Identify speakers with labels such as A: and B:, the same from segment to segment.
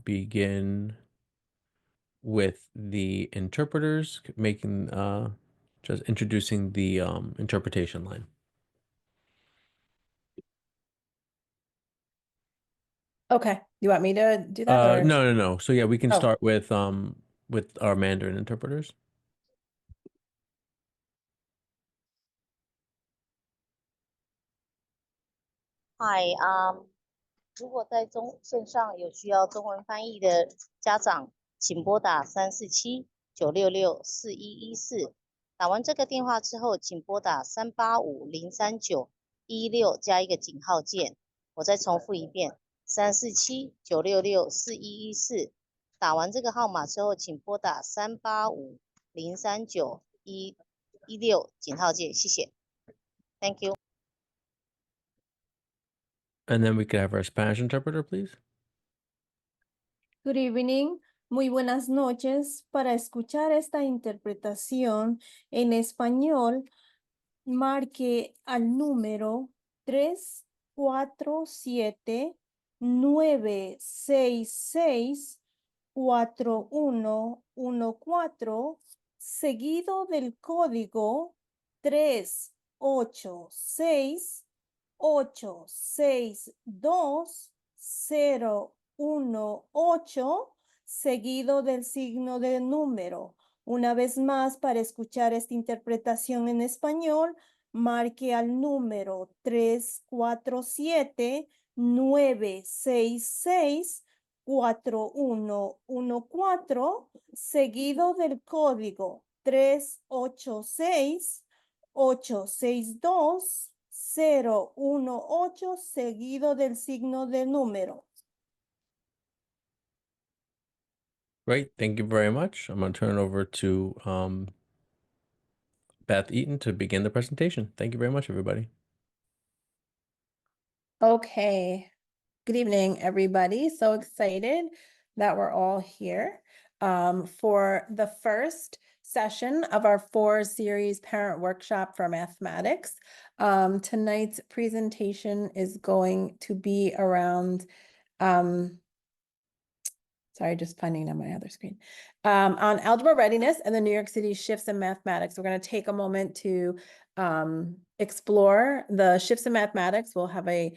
A: begin with the interpreters, making just introducing the interpretation line.
B: Okay, you want me to do that or?
A: No. So yeah, we can
B: Oh,
A: start with our Mandarin interpreters.
C: 嗨，如果在线上有需要中文翻译的家长，请拨打347-966-4114。打完这个电话之后，请拨打385-039-16加一个井号键。我再重复一遍，347-966-4114。打完这个号码之后，请拨打385-039-16井号键。谢谢。Thank you.
A: And then we could have our Spanish interpreter, please.
D: Good evening, muy buenas noches. Para escuchar esta interpretación en español, marque al número 347-966-4114, seguido del código 386-862-018, seguido del signo de número. Una vez más, para escuchar esta interpretación en español, marque al número 347-966-4114, seguido del código 386-862-018, seguido del signo de número.
A: Great, thank you very much. I'm going to turn it over to Beth Eaton to begin the presentation. Thank you very much, everybody.
B: okay. Good evening, everybody. So excited that we're all here for the first session of our 4-series parent workshop for mathematics. Tonight's presentation is going to be around sorry, just finding it on my other screen. On algebra readiness and the New York City shifts in mathematics. We're going to take a moment to explore the shifts in mathematics. We'll have a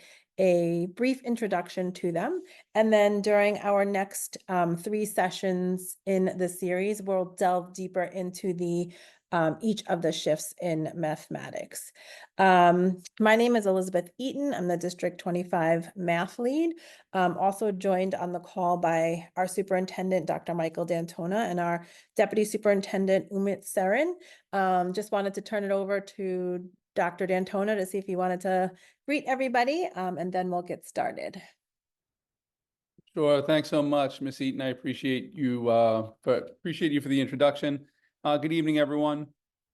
B: brief introduction to them. And then during our next 3 sessions in the series, we'll delve deeper into the each of the shifts in mathematics. My name is Elizabeth Eaton. I'm the District 25 math lead. Also joined on the call by our superintendent, Dr. Michael D'Antona, and our deputy superintendent, Umit Sarin. Just wanted to turn it over to Dr. D'Antona to see if he wanted to greet everybody, and then we'll get started.
E: Sure. Thanks so much, Ms. Eaton. I appreciate you for the introduction. Good evening, everyone.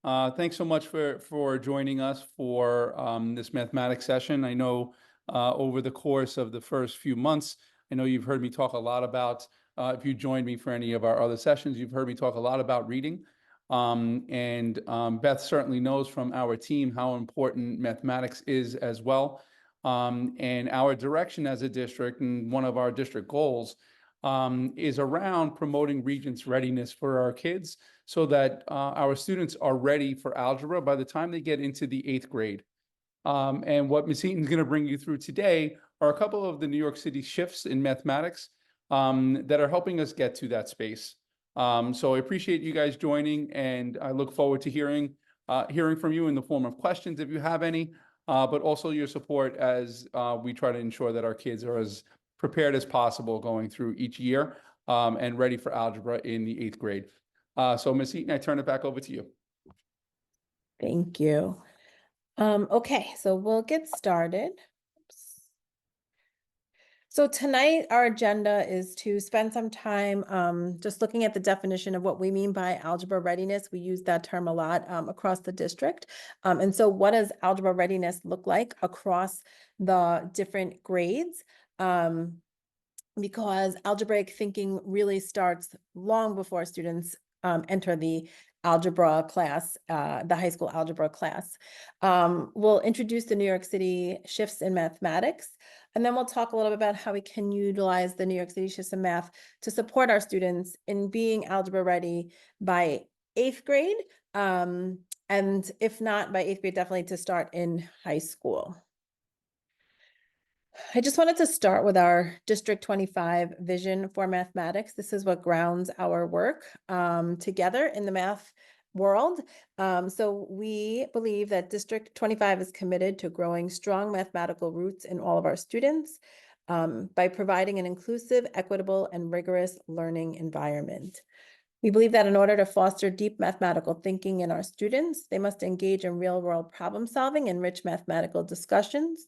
E: Thanks so much for joining us for this mathematics session. I know over the course of the first few months, I know you've heard me talk a lot about, if you joined me for any of our other sessions, you've heard me talk a lot about reading. Beth certainly knows from our team how important mathematics is as well. And our direction as a district, and one of our district goals, is around promoting Regents readiness for our kids so that our students are ready for algebra by the time they get into the 8th grade. And what Ms. Eaton's going to bring you through today are a couple of the New York City shifts in mathematics that are helping us get to that space. So I appreciate you guys joining, and I look forward to hearing from you in the form of questions if you have any, but also your support as we try to ensure that our kids are as prepared as possible going through each year and ready for algebra in the 8th grade. So Ms. Eaton, I turn it back over to you.
B: Thank you. Okay, so we'll get started. So tonight, our agenda is to spend some time just looking at the definition of what we mean by algebra readiness. We use that term a lot across the district. And so what does algebra readiness look like across the different grades? Because algebraic thinking really starts long before students enter the algebra class, the high school algebra class. We'll introduce the New York City shifts in mathematics, and then we'll talk a little bit about how we can utilize the New York City shifts in math to support our students in being algebra ready by 8th grade. And if not by 8th grade, definitely to start in high school. I just wanted to start with our District 25 vision for mathematics. This is what grounds our work together in the math world. So we believe that District 25 is committed to growing strong mathematical roots in all of our students by providing an inclusive, equitable, and rigorous learning environment. We believe that in order to foster deep mathematical thinking in our students, they must engage in real-world problem solving and rich mathematical discussions.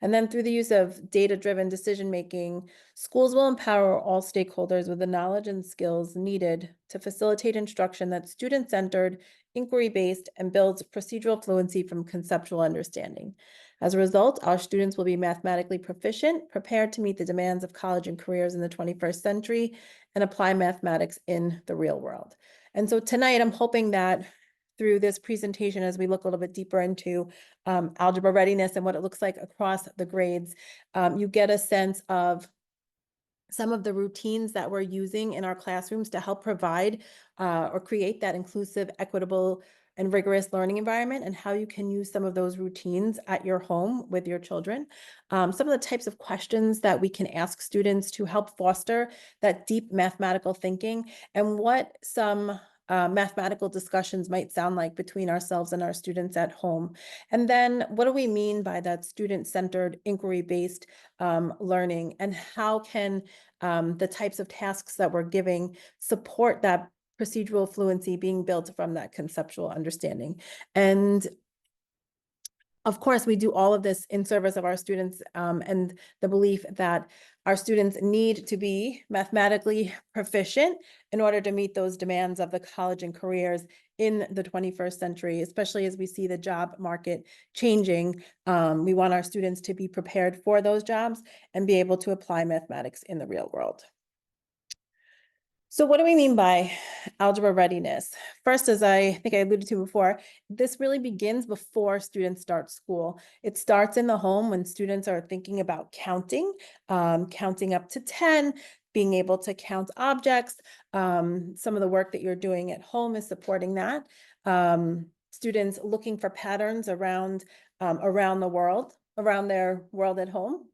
B: And then through the use of data-driven decision-making, schools will empower all stakeholders with the knowledge and skills needed to facilitate instruction that's student-centered, inquiry-based, and builds procedural fluency from conceptual understanding. As a result, our students will be mathematically proficient, prepared to meet the demands of college and careers in the 21st century, and apply mathematics in the real world. And so tonight, I'm hoping that through this presentation, as we look a little bit deeper into algebra readiness and what it looks like across the grades, you get a sense of some of the routines that we're using in our classrooms to help provide or create that inclusive, equitable, and rigorous learning environment, and how you can use some of those routines at your home with your children. Some of the types of questions that we can ask students to help foster that deep mathematical thinking, and what some mathematical discussions might sound like between ourselves and our students at home. And then what do we mean by that student-centered, inquiry-based learning, and how can the types of tasks that we're giving support that procedural fluency being built from that conceptual understanding. And of course, we do all of this in service of our students and the belief that our students need to be mathematically proficient in order to meet those demands of the college and careers in the 21st century, especially as we see the job market changing. We want our students to be prepared for those jobs and be able to apply mathematics in the real world. So what do we mean by algebra readiness? First, as I think I alluded to before, this really begins before students start school. It starts in the home when students are thinking about counting, counting up to 10, being able to count objects. Some of the work that you're doing at home is supporting that. Students looking for patterns around the world, around their world at home.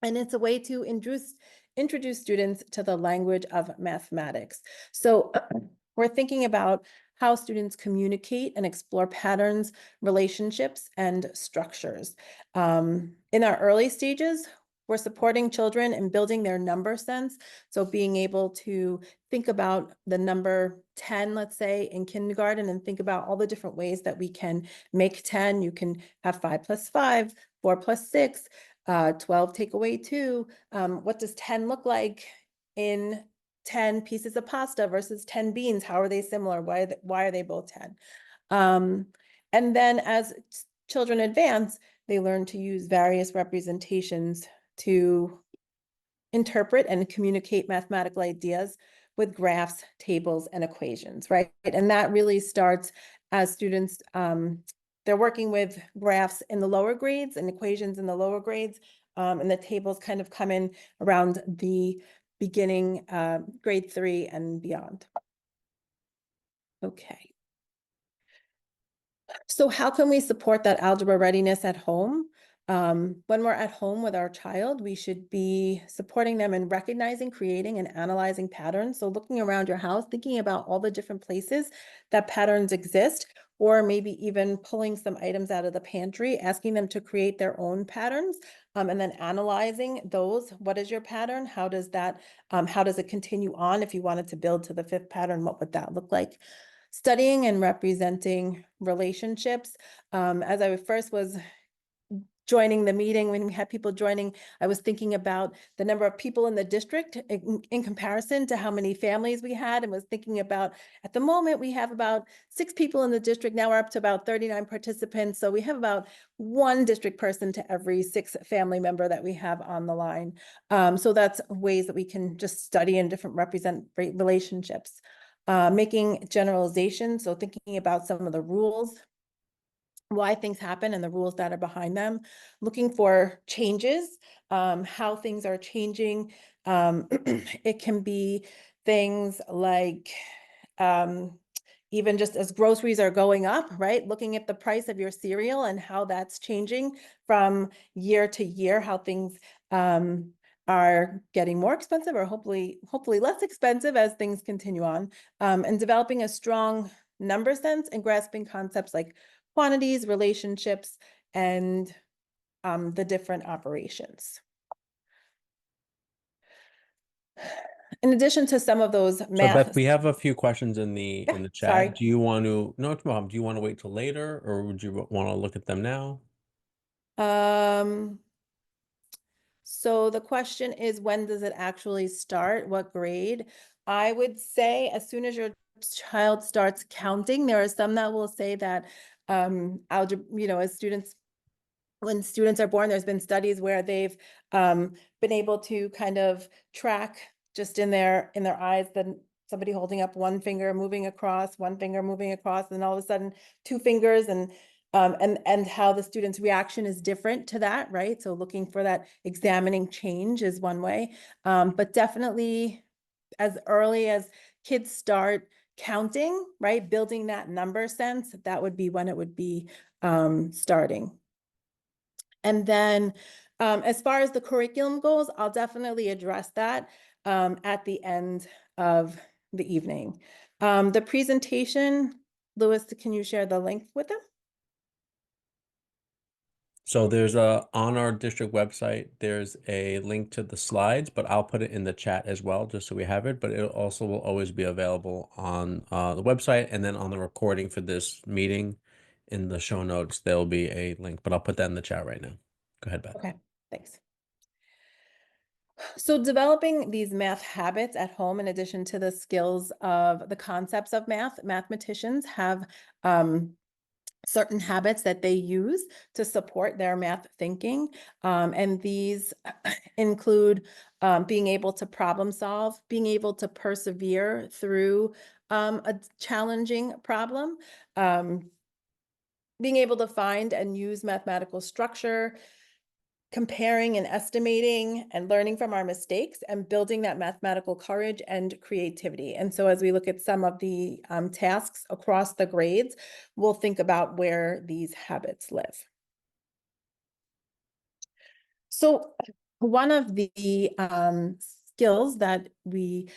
B: And it's a way to introduce students to the language of mathematics. So we're thinking about how students communicate and explore patterns, relationships, and structures. In our early stages, we're supporting children in building their number sense. So being able to think about the number 10, let's say, in kindergarten, and think about all the different ways that we can make 10. You can have 5 plus 5, 4 plus 6, 12 take away 2. What does 10 look like in 10 pieces of pasta versus 10 beans? How are they similar? Why are they both 10? And then as children advance, they learn to use various representations to interpret and communicate mathematical ideas with graphs, tables, and equations, right? And that really starts as students, they're working with graphs in the lower grades and equations in the lower grades, and the tables kind of come in around the beginning, grade 3 and beyond. Okay. So how can we support that algebra readiness at home? When we're at home with our child, we should be supporting them in recognizing, creating, and analyzing patterns. So looking around your house, thinking about all the different places that patterns exist, or maybe even pulling some items out of the pantry, asking them to create their own patterns, and then analyzing those. What is your pattern? How does it continue on? If you wanted to build to the 5th pattern, what would that look like? Studying and representing relationships. As I first was joining the meeting, when we had people joining, I was thinking about the number of people in the district in comparison to how many families we had, and was thinking about, at the moment, we have about 6 people in the district. Now we're up to about 39 participants. So we have about 1 district person to every 6 family member that we have on the line. So that's ways that we can just study and represent relationships. making generalizations, so thinking about some of the rules, why things happen and the rules that are behind them, looking for changes, how things are changing. It can be things like even just as groceries are going up, right? Looking at the price of your cereal and how that's changing from year to year, how things are getting more expensive or hopefully less expensive as things continue on, and developing a strong number sense and grasping concepts like quantities, relationships, and the different operations. In addition to some of those
A: So
B: math.
A: Beth, we have a few questions in the
B: Yeah,
A: chat.
B: sorry.
A: Do you want to, no problem. Do you want to wait till later or would you want to look at them now?
B: So the question is, when does it actually start? What grade? I would say as soon as your child starts counting. There are some that will say that algebra, as students, when students are born, there's been studies where they've been able to kind of track just in their eyes, then somebody holding up one finger, moving across, one finger moving across, and all of a sudden two fingers, and how the student's reaction is different to that, right? So looking for that examining change is one way, but definitely as early as kids start counting, right, building that number sense, that would be when it would be starting. And then as far as the curriculum goes, I'll definitely address that at the end of the evening. The presentation, Louis, can you share the link with them?
A: So on our district website, there's a link to the slides, but I'll put it in the chat as well, just so we have it. But it also will always be available on the website, and then on the recording for this meeting in the show notes, there'll be a link, but I'll put that in the chat right now. Go ahead, Beth.
B: Okay, thanks. So developing these math habits at home, in addition to the skills of the concepts of math, mathematicians have certain habits that they use to support their math thinking. And these include being able to problem solve, being able to persevere through a challenging problem, being able to find and use mathematical structure, comparing and estimating and learning from our mistakes, and building that mathematical courage and creativity. And so as we look at some of the tasks across the grades, we'll think about where these habits live. So one of the skills that we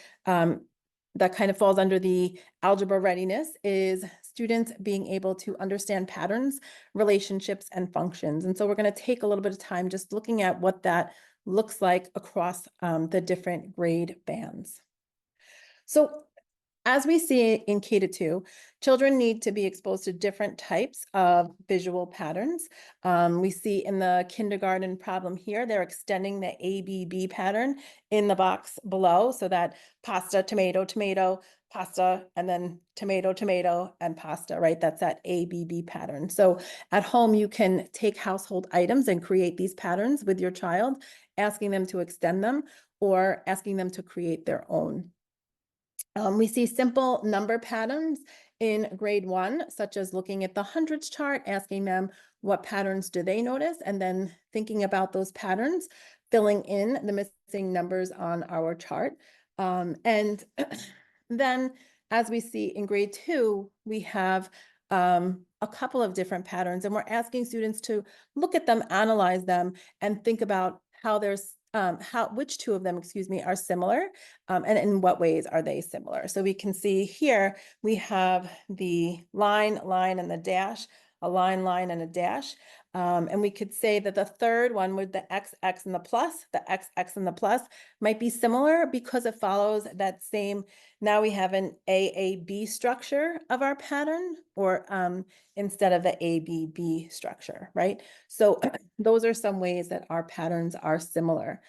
B: that kind of falls under the algebra readiness is students being able to understand patterns, relationships, and functions. And so we're going to take a little bit of time just looking at what that looks like across the different grade bands. So as we see in K-2, children need to be exposed to different types of visual patterns. We see in the kindergarten problem here, they're extending the ABB pattern in the box below, so that pasta, tomato, tomato, pasta, and then tomato, tomato, and pasta, right? That's that ABB pattern. So at home, you can take household items and create these patterns with your child, asking them to extend them or asking them to create their own. We see simple number patterns in grade 1, such as looking at the hundreds chart, asking them what patterns do they notice, and then thinking about those patterns, filling in the missing numbers on our chart. And then as we see in grade 2, we have a couple of different patterns, and we're asking students to look at them, analyze them, and think about how there's which two of them, excuse me, are similar, and in what ways are they similar. So we can see here, we have the line, and the dash, a line, and a dash. And we could say that the third one with the X, and the plus, and the plus might be similar because it follows that same, now we have an AAB structure of our pattern, or instead of the ABB structure, right? So those are some ways that our patterns are similar.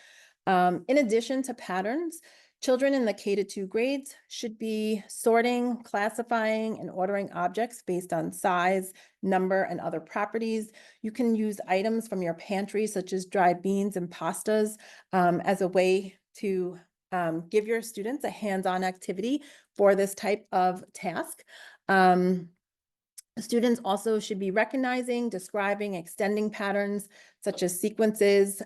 B: In addition to patterns, children in the K-2 grades should be sorting, classifying, and ordering objects based on size, number, and other properties. You can use items from your pantry, such as dried beans and pastas, as a way to give your students a hands-on activity for this type of task. Students also should be recognizing, describing, extending patterns such as sequences,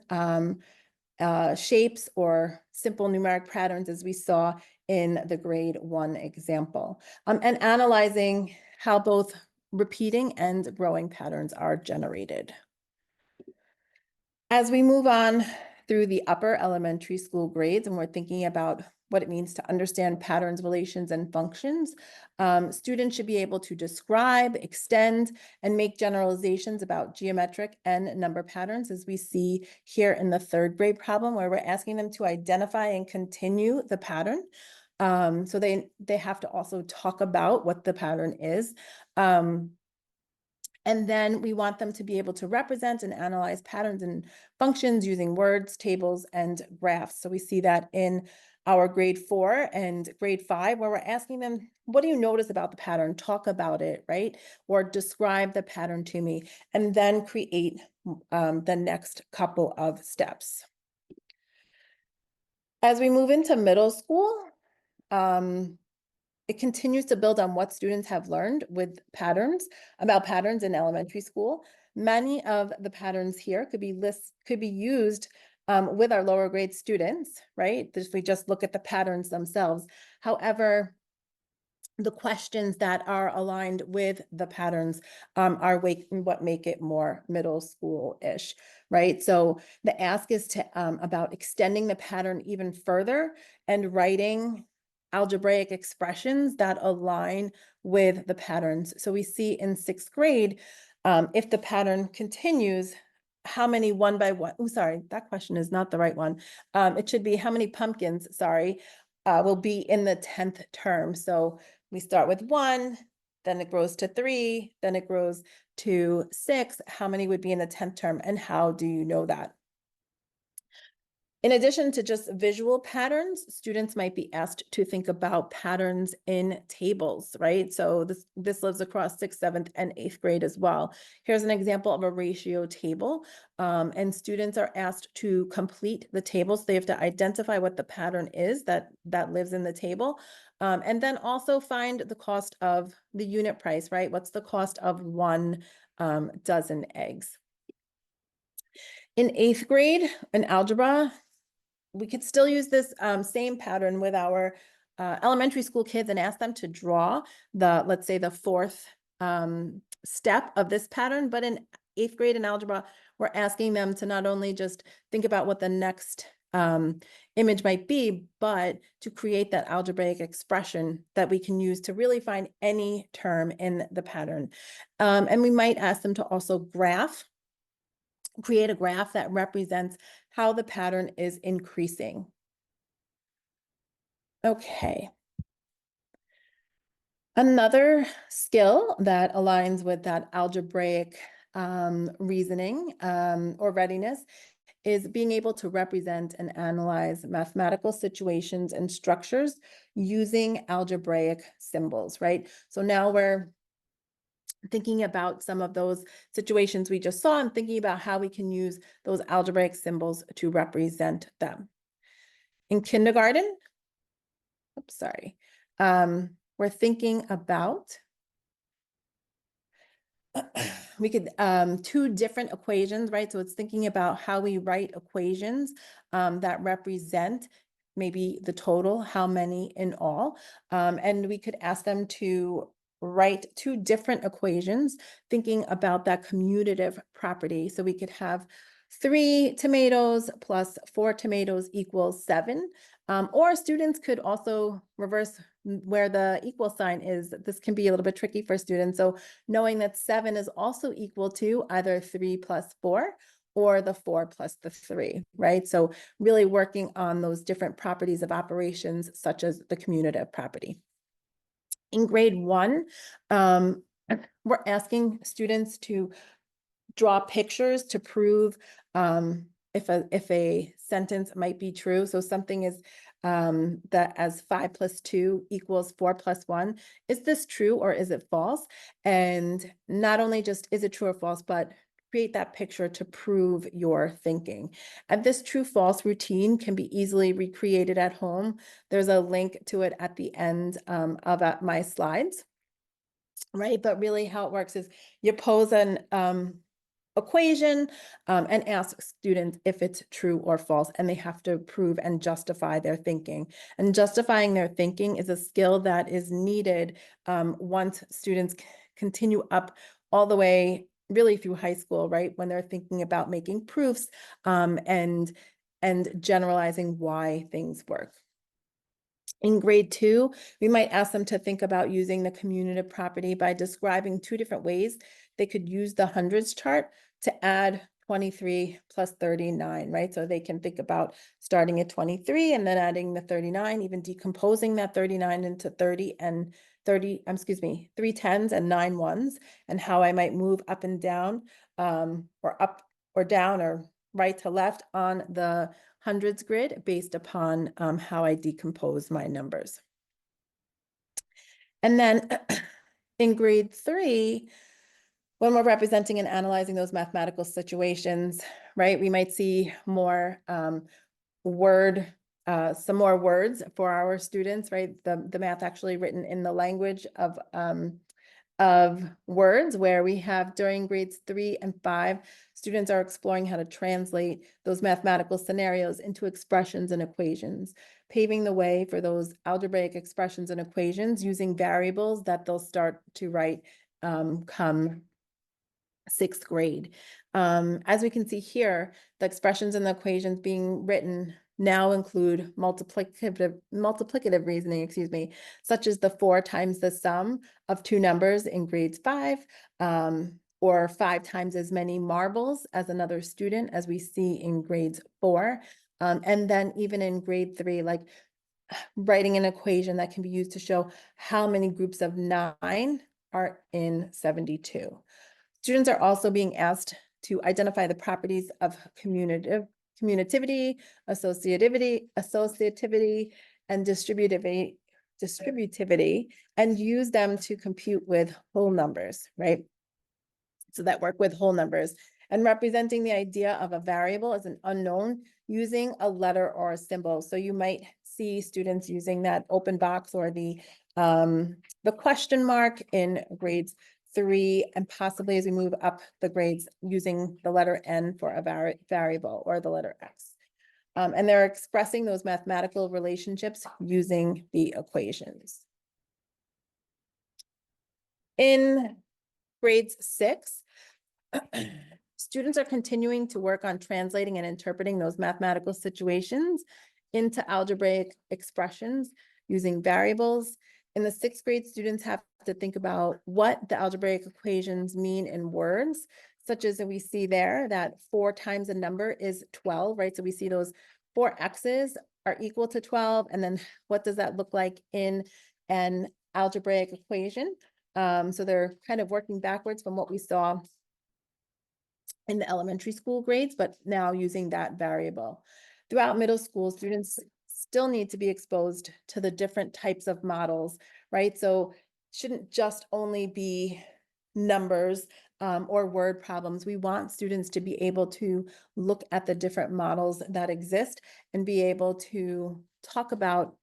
B: shapes, or simple numeric patterns, as we saw in the grade 1 example, and analyzing how both repeating and growing patterns are generated. As we move on through the upper elementary school grades, and we're thinking about what it means to understand patterns, relations, and functions, students should be able to describe, extend, and make generalizations about geometric and number patterns, as we see here in the 3rd grade problem, where we're asking them to identify and continue the pattern. So they have to also talk about what the pattern is. And then we want them to be able to represent and analyze patterns and functions using words, tables, and graphs. So we see that in our grade 4 and grade 5, where we're asking them, what do you notice about the pattern? Talk about it, right? Or describe the pattern to me, and then create the next couple of steps. As we move into middle school, it continues to build on what students have learned with about patterns in elementary school. Many of the patterns here could be used with our lower grade students, right? If we just look at the patterns themselves. However, the questions that are aligned with the patterns are what make it more middle school-ish, right? So the ask is about extending the pattern even further and writing algebraic expressions that align with the patterns. So we see in 6th grade, if the pattern continues, how many one by one, oh, sorry, that question is not the right one. It should be how many pumpkins, sorry, will be in the 10th term. So we start with 1, then it grows to 3, then it grows to 6. How many would be in the 10th term, and how do you know that? In addition to just visual patterns, students might be asked to think about patterns in tables, right? So this lives across 6th, 7th, and 8th grade as well. Here's an example of a ratio table, and students are asked to complete the table. So they have to identify what the pattern is that lives in the table, and then also find the cost of the unit price, right? What's the cost of 1 dozen eggs? In 8th grade, in algebra, we could still use this same pattern with our elementary school kids and ask them to draw let's say the 4th step of this pattern. But in 8th grade in algebra, we're asking them to not only just think about what the next image might be, but to create that algebraic expression that we can use to really find any term in the pattern. And we might ask them to also create a graph that represents how the pattern is increasing. Okay. Another skill that aligns with that algebraic reasoning or readiness is being able to represent and analyze mathematical situations and structures using algebraic symbols, right? So now we're thinking about some of those situations we just saw and thinking about how we can use those algebraic symbols to represent them. In kindergarten, oops, sorry, we're thinking about we could 2 different equations, right? So it's thinking about how we write equations that represent maybe the total, how many in all, and we could ask them to write 2 different equations thinking about that commutative property. So we could have 3 tomatoes plus 4 tomatoes equals 7. Or students could also reverse where the equal sign is. This can be a little bit tricky for students. So knowing that 7 is also equal to either 3 plus 4 or the 4 plus the 3, right? So really working on those different properties of operations, such as the commutative property. In grade 1, we're asking students to draw pictures to prove if a sentence might be true. So something is that as 5 plus 2 equals 4 plus 1. Is this true or is it false? And not only just is it true or false, but create that picture to prove your thinking. And this true-false routine can be easily recreated at home. There's a link to it at the end of my slides, right? But really how it works is you pose an equation and ask students if it's true or false, and they have to prove and justify their thinking. And justifying their thinking is a skill that is needed once students continue up all the way really through high school, right? When they're thinking about making proofs and generalizing why things work. In grade 2, we might ask them to think about using the commutative property by describing 2 different ways they could use the hundreds chart to add 23 plus 39, right? So they can think about starting at 23 and then adding the 39, even decomposing that 39 into 30 and 30, excuse me, 3 10s and 9 1s, and how I might move up and down or up or down or right to left on the hundreds grid based upon how I decompose my numbers. And then in grade 3, when we're representing and analyzing those mathematical situations, right, we might see more some more words for our students, right? The math actually written in the language of words, where we have during grades 3 and 5, students are exploring how to translate those mathematical scenarios into expressions and equations, paving the way for those algebraic expressions and equations using variables that they'll start to write come 6th grade. As we can see here, the expressions and the equations being written now include multiplicative reasoning, excuse me, such as the 4 times the sum of 2 numbers in grades 5, or 5 times as many marbles as another student, as we see in grades 4. And then even in grade 3, like writing an equation that can be used to show how many groups of 9 are in 72. Students are also being asked to identify the properties of commutativity, associativity, and distributivity, and use them to compute with whole numbers, right? So that work with whole numbers, and representing the idea of a variable as an unknown using a letter or a symbol. So you might see students using that open box or the question mark in grades 3, and possibly as we move up the grades using the letter N for a variable or the letter X. And they're expressing those mathematical relationships using the equations. In grades 6, students are continuing to work on translating and interpreting those mathematical situations into algebraic expressions using variables. In the 6th grade, students have to think about what the algebraic equations mean in words, such as we see there that 4 times a number is 12, right? So we see those 4 x's are equal to 12. And then what does that look like in an algebraic equation? So they're kind of working backwards from what we saw in the elementary school grades, but now using that variable. Throughout middle school, students still need to be exposed to the different types of models, right? So shouldn't just only be numbers or word problems. We want students to be able to look at the different models that exist and be able to talk about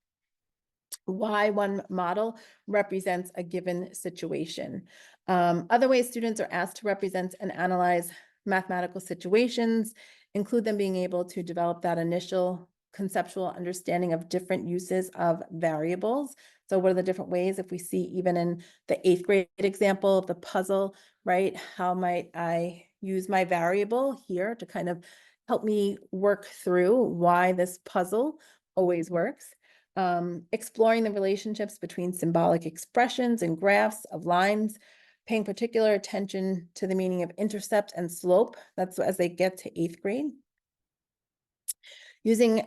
B: why one model represents a given situation. Other ways students are asked to represent and analyze mathematical situations include them being able to develop that initial conceptual understanding of different uses of variables. So what are the different ways, if we see even in the 8th grade example of the puzzle, right? How might I use my variable here to kind of help me work through why this puzzle always works? Exploring the relationships between symbolic expressions and graphs of lines, paying particular attention to the meaning of intercept and slope. That's as they get to 8th grade. Using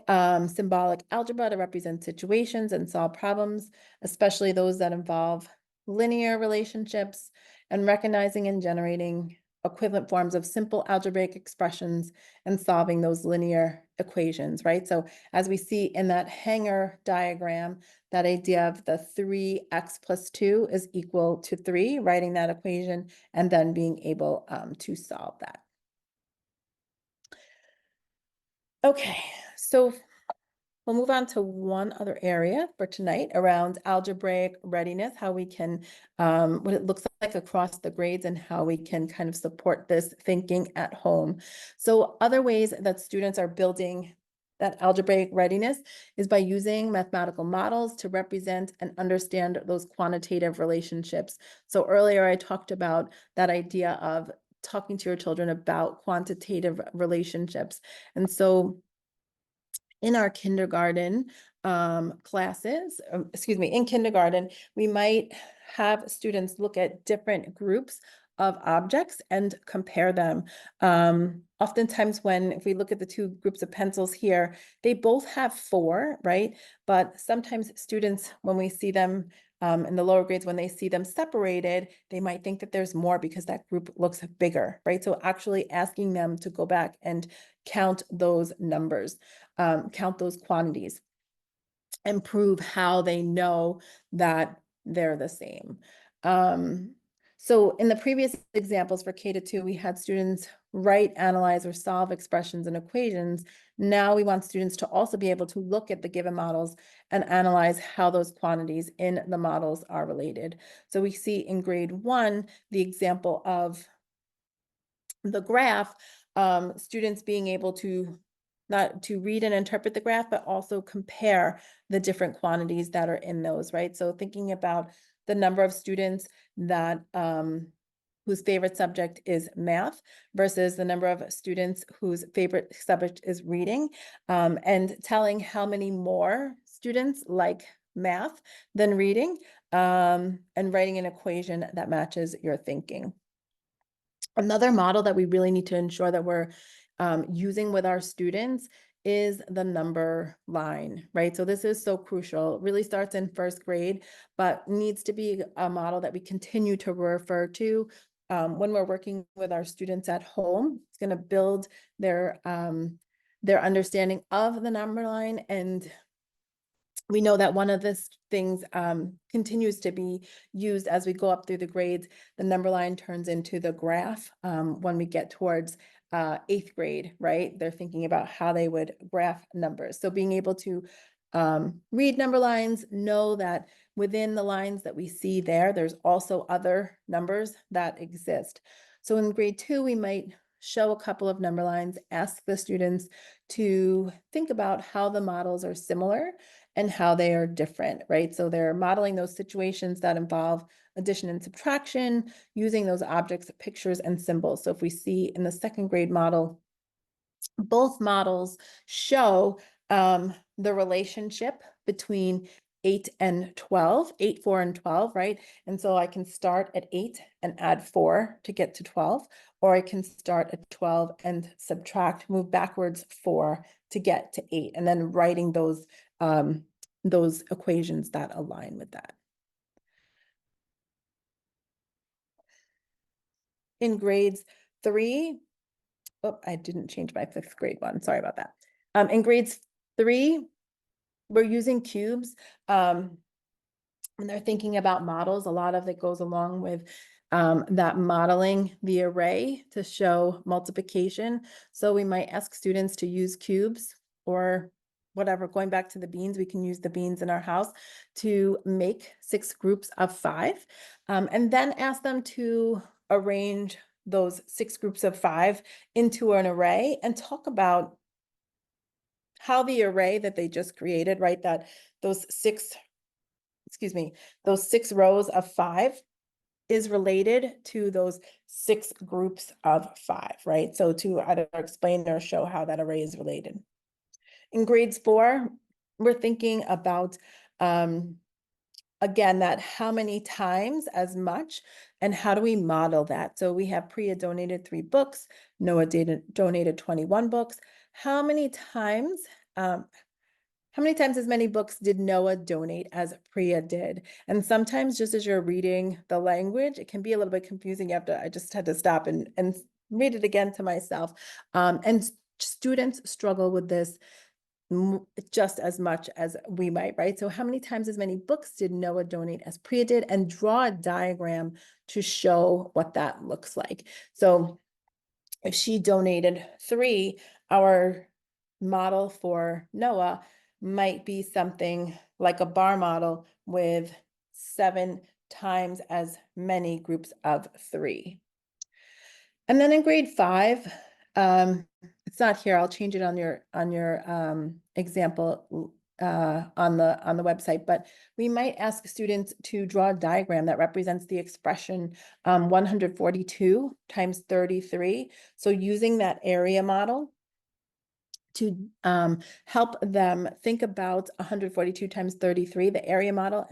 B: symbolic algebra to represent situations and solve problems, especially those that involve linear relationships, and recognizing and generating equivalent forms of simple algebraic expressions and solving those linear equations, right? So as we see in that hanger diagram, that idea of the 3x plus 2 is equal to 3, writing that equation and then being able to solve that. Okay, so we'll move on to one other area for tonight around algebraic readiness, how we can, what it looks like across the grades and how we can kind of support this thinking at home. So other ways that students are building that algebraic readiness is by using mathematical models to represent and understand those quantitative relationships. So earlier I talked about that idea of talking to your children about quantitative relationships. And so in our kindergarten classes, in kindergarten, we might have students look at different groups of objects and compare them. Oftentimes if we look at the two groups of pencils here, they both have 4, right? But sometimes students, when we see them in the lower grades, when they see them separated, they might think that there's more because that group looks bigger, right? So actually asking them to go back and count those numbers, count those quantities, and prove how they know that they're the same. So in the previous examples for K-2, we had students write, analyze, or solve expressions and equations. Now we want students to also be able to look at the given models and analyze how those quantities in the models are related. So we see in grade 1, the example of the graph, students being able to not to read and interpret the graph, but also compare the different quantities that are in those, right? So thinking about the number of students that whose favorite subject is math versus the number of students whose favorite subject is reading, and telling how many more students like math than reading, and writing an equation that matches your thinking. Another model that we really need to ensure that we're using with our students is the number line, right? So this is so crucial. It really starts in first grade, but needs to be a model that we continue to refer to when we're working with our students at home. It's going to build their understanding of the number line, and we know that one of these things continues to be used as we go up through the grades. The number line turns into the graph when we get towards 8th grade, right? They're thinking about how they would graph numbers. So being able to read number lines, know that within the lines that we see there, there's also other numbers that exist. So in grade 2, we might show a couple of number lines, ask the students to think about how the models are similar and how they are different, right? So they're modeling those situations that involve addition and subtraction, using those objects, pictures, and symbols. So if we see in the 2nd grade model, both models show the relationship between 8 and 12, 8, 4, and 12, right? And so I can start at 8 and add 4 to get to 12, or I can start at 12 and subtract, move backwards 4 to get to 8, and then writing those equations that align with that. In grades 3, oh, I didn't change my 5th grade one. Sorry about that. In grades 3, we're using cubes. When they're thinking about models, a lot of it goes along with that modeling the array to show multiplication. So we might ask students to use cubes or whatever, going back to the beans, we can use the beans in our house to make 6 groups of 5, and then ask them to arrange those 6 groups of 5 into an array and talk about how the array that they just created, right, that those 6 rows of 5 is related to those 6 groups of 5, right? So to either explain or show how that array is related. In grades 4, we're thinking about, again, that how many times as much, and how do we model that? So we have Priya donated 3 books, Noah donated 21 books. How many times as many books did Noah donate as Priya did? And sometimes just as you're reading the language, it can be a little bit confusing. I just had to stop and read it again to myself. And students struggle with this just as much as we might, right? So how many times as many books did Noah donate as Priya did? And draw a diagram to show what that looks like. So if she donated 3, model for NOAA might be something like a bar model with 7 times as many groups of 3. And then in grade 5, it's not here, I'll change it on your example on the website, but we might ask students to draw a diagram that represents the expression 142 times 33. So using that area model to help them think about 142 times 33, the area model,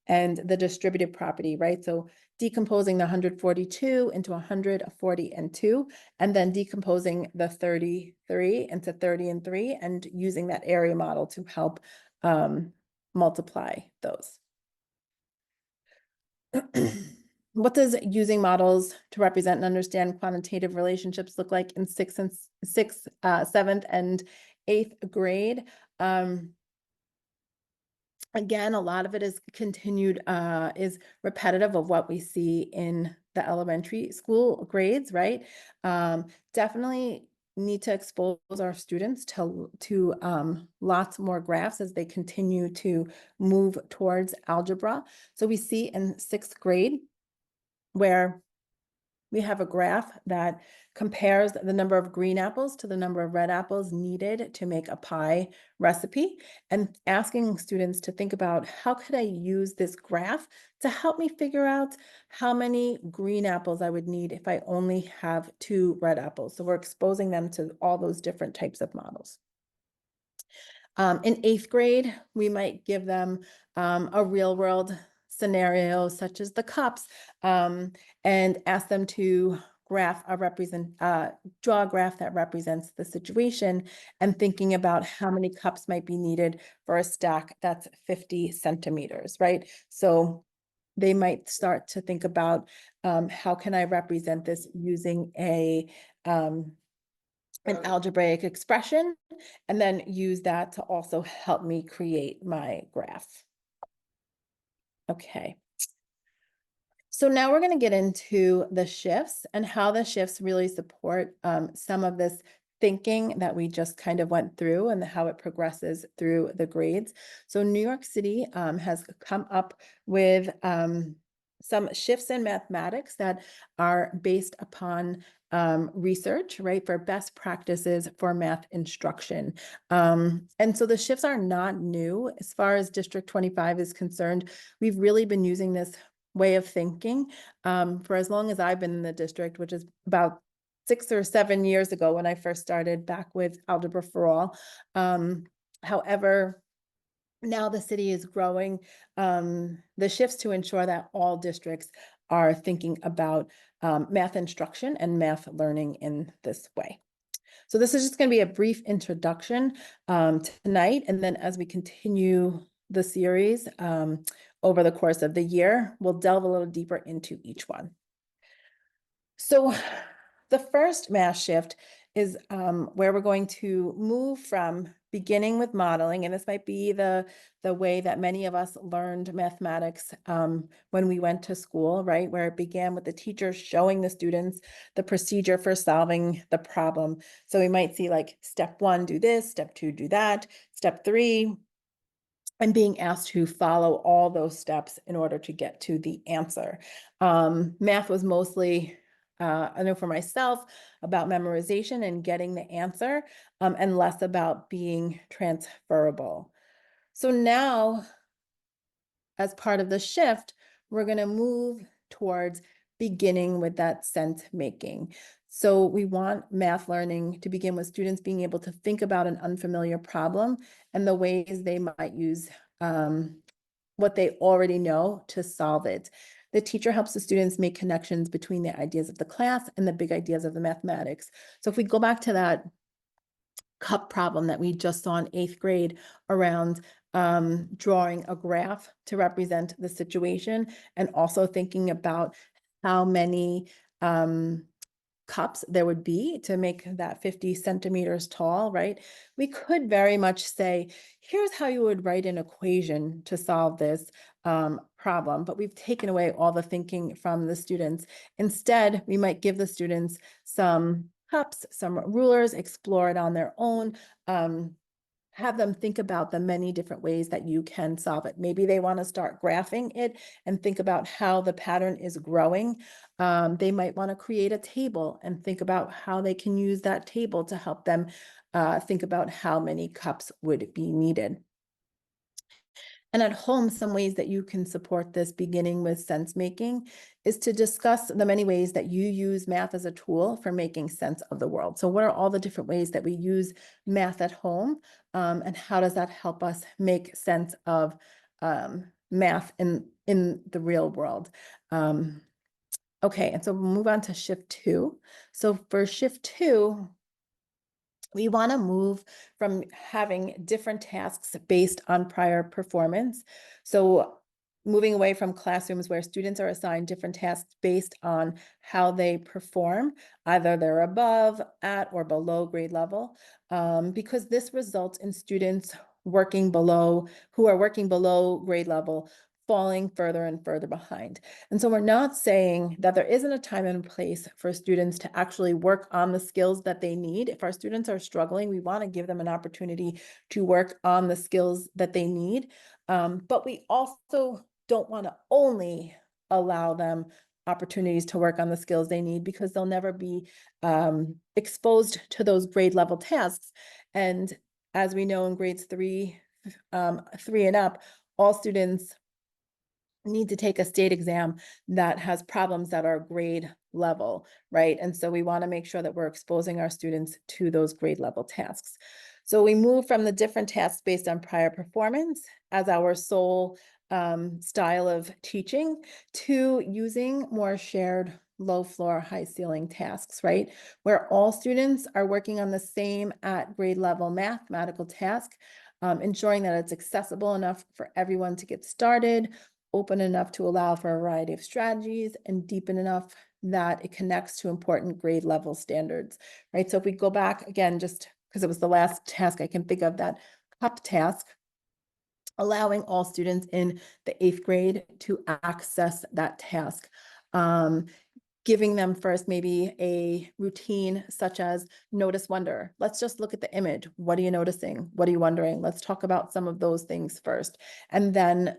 B: and the distributive property, right? So decomposing the 142 into 100, 40, and 2, and then decomposing the 33 into 30 and 3, and using that area model to help multiply those. What does using models to represent and understand quantitative relationships look like in 6th, 7th, and 8th grade? Again, a lot of it is continued, is repetitive of what we see in the elementary school grades, right? Definitely need to expose our students to lots more graphs as they continue to move towards algebra. So we see in 6th grade where we have a graph that compares the number of green apples to the number of red apples needed to make a pie recipe, and asking students to think about, how could I use this graph to help me figure out how many green apples I would need if I only have 2 red apples? So we're exposing them to all those different types of models. In 8th grade, we might give them a real world scenario such as the cups, and ask them to draw a graph that represents the situation, and thinking about how many cups might be needed for a stack that's 50 centimeters, right? So they might start to think about, how can I represent this using an algebraic expression, and then use that to also help me create my graph. Okay. So now we're going to get into the shifts and how the shifts really support some of this thinking that we just kind of went through, and how it progresses through the grades. So New York City has come up with some shifts in mathematics that are based upon research, right, for best practices for math instruction. And so the shifts are not new. As far as District 25 is concerned, we've really been using this way of thinking for as long as I've been in the district, which is about 6 or 7 years ago when I first started back with Algebra for All. However, now the city is growing the shifts to ensure that all districts are thinking about math instruction and math learning in this way. So this is just going to be a brief introduction tonight, and then as we continue the series over the course of the year, we'll delve a little deeper into each one. So the first math shift is where we're going to move from beginning with modeling, and this might be the way that many of us learned mathematics when we went to school, right? Where it began with the teacher showing the students the procedure for solving the problem. So we might see like step 1, do this, step 2, do that, step 3, and being asked to follow all those steps in order to get to the answer. Math was mostly, I know for myself, about memorization and getting the answer, and less about being transferable. So now, as part of the shift, we're going to move towards beginning with that sense making. So we want math learning to begin with students being able to think about an unfamiliar problem and the ways they might use what they already know to solve it. The teacher helps the students make connections between the ideas of the class and the big ideas of the mathematics. So if we go back to that cup problem that we just saw in 8th grade around drawing a graph to represent the situation, and also thinking about how many cups there would be to make that 50 centimeters tall, right? We could very much say, here's how you would write an equation to solve this problem, but we've taken away all the thinking from the students. Instead, we might give the students some cups, some rulers, explore it on their own. Have them think about the many different ways that you can solve it. Maybe they want to start graphing it and think about how the pattern is growing. They might want to create a table and think about how they can use that table to help them think about how many cups would be needed. And at home, some ways that you can support this, beginning with sense making, is to discuss the many ways that you use math as a tool for making sense of the world. So what are all the different ways that we use math at home? And how does that help us make sense of math in the real world? Okay, and so we'll move on to shift 2. So for shift 2, we want to move from having different tasks based on prior performance. So moving away from classrooms where students are assigned different tasks based on how they perform, either they're above, at, or below grade level, because this results in students who are working below grade level, falling further and further behind. And so we're not saying that there isn't a time and place for students to actually work on the skills that they need. If our students are struggling, we want to give them an opportunity to work on the skills that they need. But we also don't want to only allow them opportunities to work on the skills they need, because they'll never be exposed to those grade level tasks. And as we know, in grades 3 and up, all students need to take a state exam that has problems that are grade level, right? And so we want to make sure that we're exposing our students to those grade level tasks. So we move from the different tasks based on prior performance as our sole style of teaching to using more shared low floor, high ceiling tasks, right? Where all students are working on the same at grade level mathematical task, ensuring that it's accessible enough for everyone to get started, open enough to allow for a variety of strategies, and deepen enough that it connects to important grade level standards, right? So if we go back again, just because it was the last task I can think of, that cup task, allowing all students in the 8th grade to access that task. Giving them first maybe a routine such as notice, wonder. Let's just look at the image. What are you noticing? What are you wondering? Let's talk about some of those things first. And then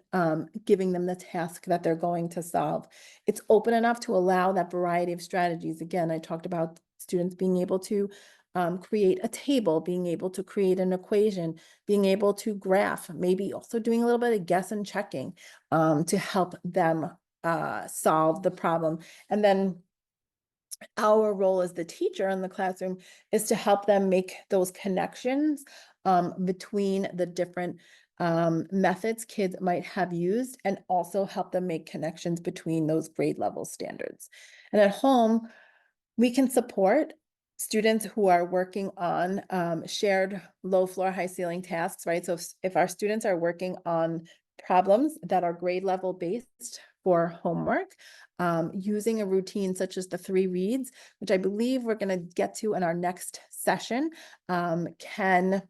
B: giving them the task that they're going to solve. It's open enough to allow that variety of strategies. Again, I talked about students being able to create a table, being able to create an equation, being able to graph, maybe also doing a little bit of guess and checking to help them solve the problem. And then our role as the teacher in the classroom is to help them make those connections between the different methods kids might have used, and also help them make connections between those grade level standards. And at home, we can support students who are working on shared low floor, high ceiling tasks, right? So if our students are working on problems that are grade level based for homework, using a routine such as the 3 reads, which I believe we're going to get to in our next session, can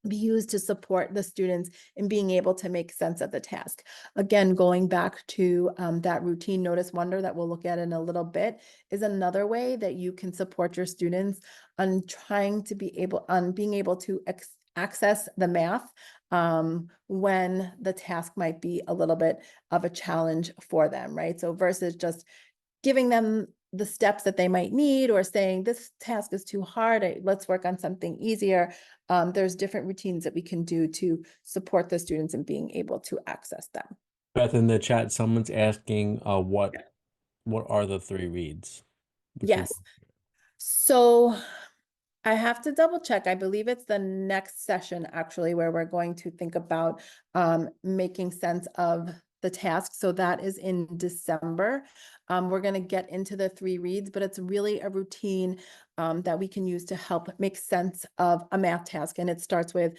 B: be used to support the students in being able to make sense of the task. Again, going back to that routine notice wonder that we'll look at in a little bit is another way that you can support your students on being able to access the math when the task might be a little bit of a challenge for them, right? So versus just giving them the steps that they might need, or saying this task is too hard, let's work on something easier. There's different routines that we can do to support the students in being able to access them.
A: Beth, in the chat, someone's asking what are the 3 reads? Which
B: Yes. So I have to double check. I believe it's the next session actually where we're going to think about making sense of the task. So that is in December. We're going to get into the 3 reads, but it's really a routine that we can use to help make sense of a math task. And it starts with,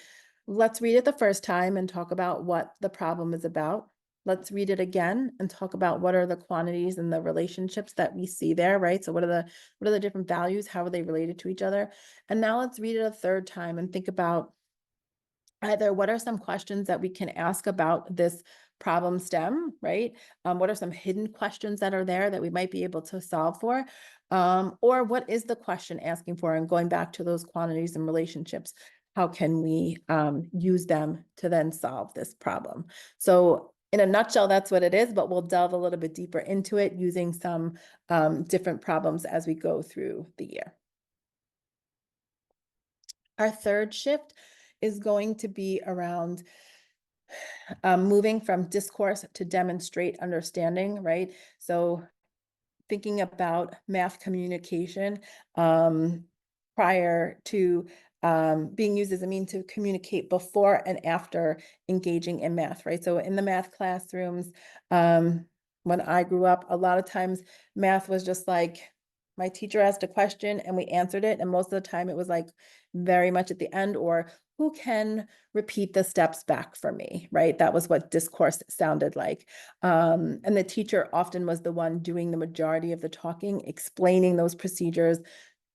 B: let's read it the first time and talk about what the problem is about. Let's read it again and talk about what are the quantities and the relationships that we see there, right? So what are the different values? How are they related to each other? And now let's read it a 3rd time and think about either what are some questions that we can ask about this problem stem, right? What are some hidden questions that are there that we might be able to solve for? Or what is the question asking for? And going back to those quantities and relationships, how can we use them to then solve this problem? So in a nutshell, that's what it is, but we'll delve a little bit deeper into it using some different problems as we go through the year. Our third shift is going to be around moving from discourse to demonstrate understanding, right? So thinking about math communication prior to being used as a mean to communicate before and after engaging in math, right? So in the math classrooms, when I grew up, a lot of times math was just like, my teacher asked a question and we answered it. And most of the time it was like very much at the end, or who can repeat the steps back for me, right? That was what discourse sounded like. And the teacher often was the one doing the majority of the talking, explaining those procedures,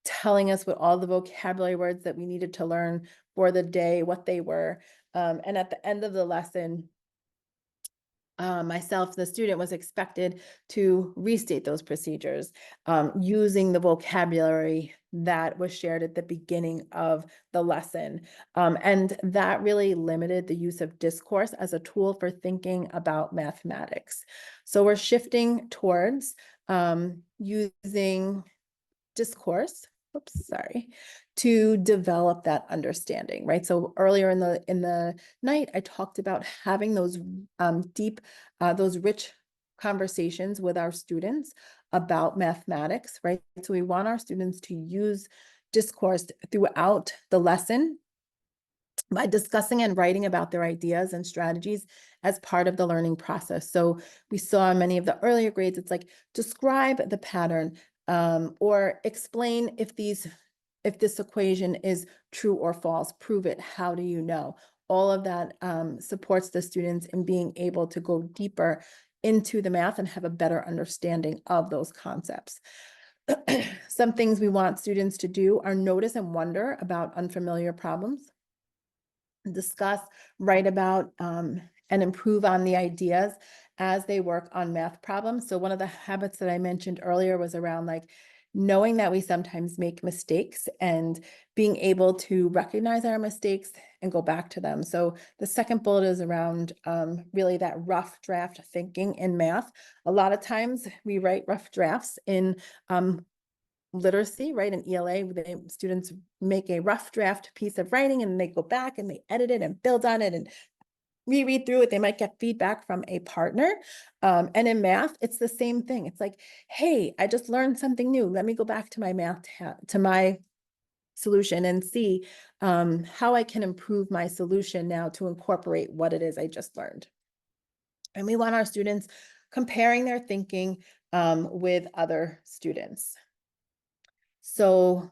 B: telling us what all the vocabulary words that we needed to learn for the day, what they were. And at the end of the lesson, myself, the student, was expected to restate those procedures using the vocabulary that was shared at the beginning of the lesson. And that really limited the use of discourse as a tool for thinking about mathematics. So we're shifting towards using discourse, to develop that understanding, right? So earlier in the night, I talked about having those deep, those rich conversations with our students about mathematics, right? So we want our students to use discourse throughout the lesson by discussing and writing about their ideas and strategies as part of the learning process. So we saw in many of the earlier grades, it's like, describe the pattern, or explain if this equation is true or false, prove it, how do you know? All of that supports the students in being able to go deeper into the math and have a better understanding of those concepts. Some things we want students to do are notice and wonder about unfamiliar problems, discuss, write about, and improve on the ideas as they work on math problems. So one of the habits that I mentioned earlier was around like knowing that we sometimes make mistakes and being able to recognize our mistakes and go back to them. So the second bullet is around really that rough draft thinking in math. A lot of times we write rough drafts in literacy, right? In ELA, students make a rough draft piece of writing and they go back and they edit it and build on it and reread through it. They might get feedback from a partner. And in math, it's the same thing. It's like, hey, I just learned something new. Let me go back to my math, to my solution and see how I can improve my solution now to incorporate what it is I just learned. And we want our students comparing their thinking with other students. So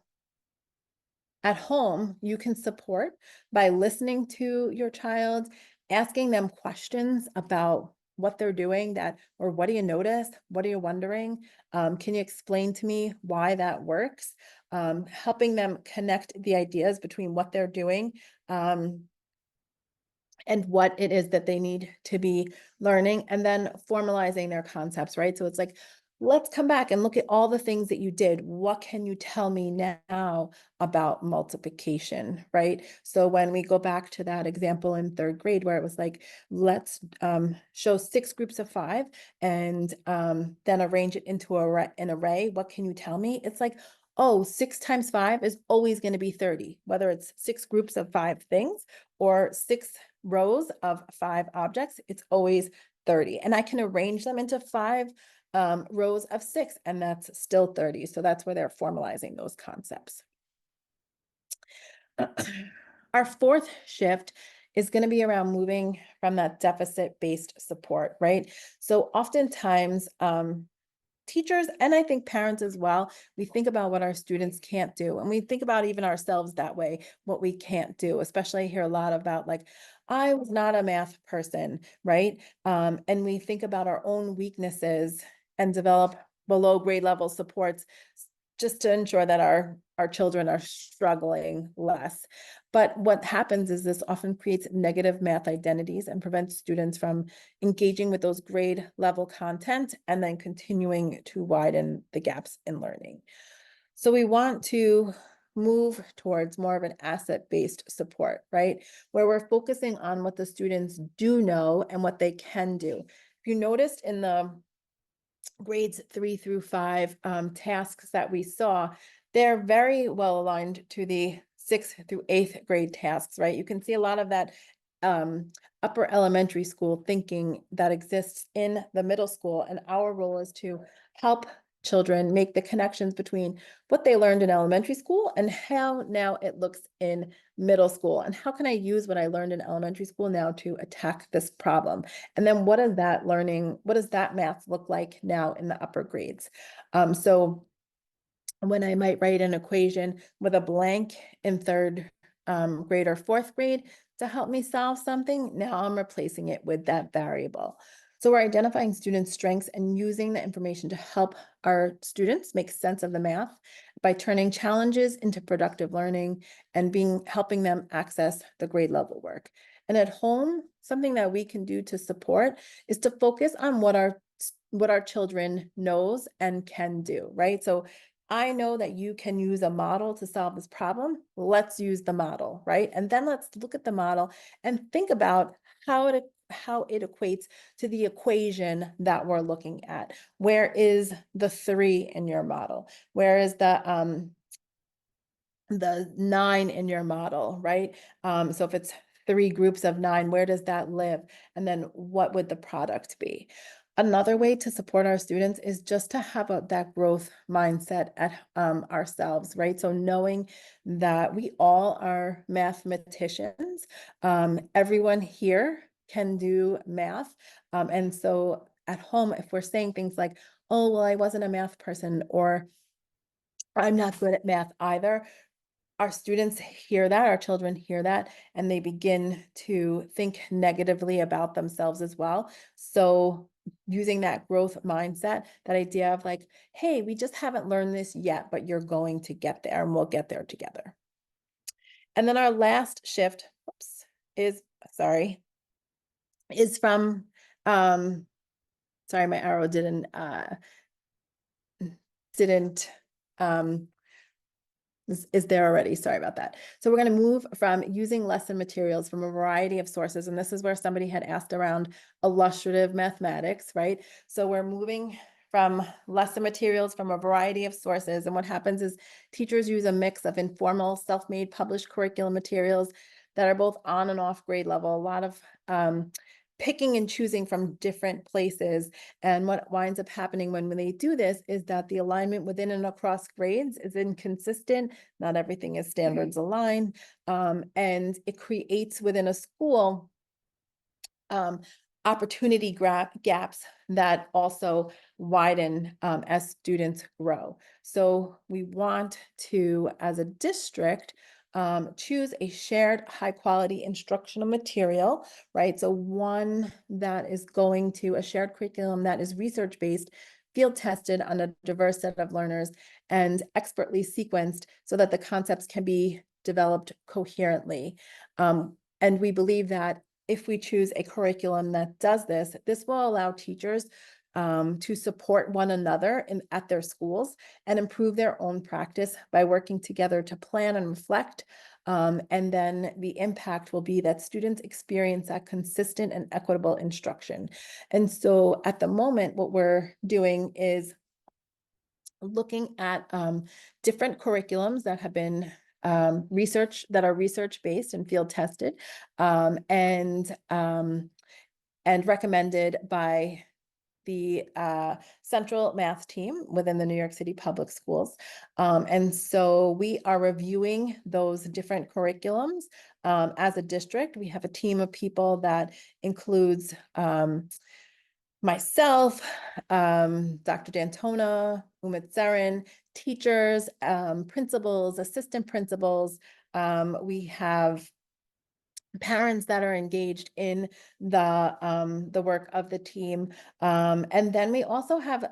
B: at home, you can support by listening to your child, asking them questions about what they're doing, or what do you notice? What are you wondering? Can you explain to me why that works? Helping them connect the ideas between what they're doing and what it is that they need to be learning, and then formalizing their concepts, right? So it's like, let's come back and look at all the things that you did. What can you tell me now about multiplication, right? So when we go back to that example in third grade where it was like, let's show 6 groups of 5 and then arrange it into an array. What can you tell me? It's like, oh, 6 times 5 is always going to be 30, whether it's 6 groups of 5 things or 6 rows of 5 objects, it's always 30. And I can arrange them into 5 rows of 6, and that's still 30. So that's where they're formalizing those concepts. Our fourth shift is going to be around moving from that deficit-based support, right? So oftentimes, teachers, and I think parents as well, we think about what our students can't do. And we think about even ourselves that way, what we can't do, especially I hear a lot about like, I was not a math person, right? And we think about our own weaknesses and develop below grade level supports just to ensure that our our children are struggling less. But what happens is this often creates negative math identities and prevents students from engaging with those grade level content and then continuing to widen the gaps in learning. So we want to move towards more of an asset-based support, right? Where we're focusing on what the students do know and what they can do. If you noticed in the grades 3 through 5 tasks that we saw, they're very well aligned to the 6th through 8th grade tasks, right? You can see a lot of that upper elementary school thinking that exists in the middle school. And our role is to help children make the connections between what they learned in elementary school and how now it looks in middle school. And how can I use what I learned in elementary school now to attack this problem? And then what does that learning, what does that math look like now in the upper grades? So when I might write an equation with a blank in 3rd grade or 4th grade to help me solve something, now I'm replacing it with that variable. So we're identifying students' strengths and using the information to help our students make sense of the math by turning challenges into productive learning and helping them access the grade level work. And at home, something that we can do to support is to focus on what our children knows and can do, right? So I know that you can use a model to solve this problem. Let's use the model, right? And then let's look at the model and think about how it equates to the equation that we're looking at. Where is the 3 in your model? Where is the 9 in your model, right? So if it's 3 groups of 9, where does that live? And then what would the product be? Another way to support our students is just to have that growth mindset at ourselves, right? So knowing that we all are mathematicians, everyone here can do math. And so at home, if we're saying things like, oh, well, I wasn't a math person, or I'm not good at math either, our students hear that, our children hear that, and they begin to think negatively about themselves as well. So using that growth mindset, that idea of like, hey, we just haven't learned this yet, but you're going to get there and we'll get there together. And then our last shift, is from, sorry, my arrow didn't is there already. Sorry about that. So we're going to move from using lesson materials from a variety of sources. And this is where somebody had asked around illustrative mathematics, right? So we're moving from lesson materials from a variety of sources. And what happens is teachers use a mix of informal, self-made, published curriculum materials that are both on and off grade level, a lot of picking and choosing from different places. And what winds up happening when they do this is that the alignment within and across grades is inconsistent. Not everything is standards aligned. And it creates within a school opportunity gaps that also widen as students grow. So we want to, as a district, choose a shared high quality instructional material, right? So one that is going to a shared curriculum that is research-based, field tested on a diverse set of learners, and expertly sequenced so that the concepts can be developed coherently. And we believe that if we choose a curriculum that does this, this will allow teachers to support one another at their schools and improve their own practice by working together to plan and reflect. And then the impact will be that students experience that consistent and equitable instruction. And so at the moment, what we're doing is looking at different curriculums that have been research-based and field tested, and recommended by the central math team within the New York City Public Schools. And so we are reviewing those different curriculums as a district. We have a team of people that includes myself, Dr. Dantona, Umit Sarin, teachers, principals, assistant principals. We have parents that are engaged in the work of the team. And then we also have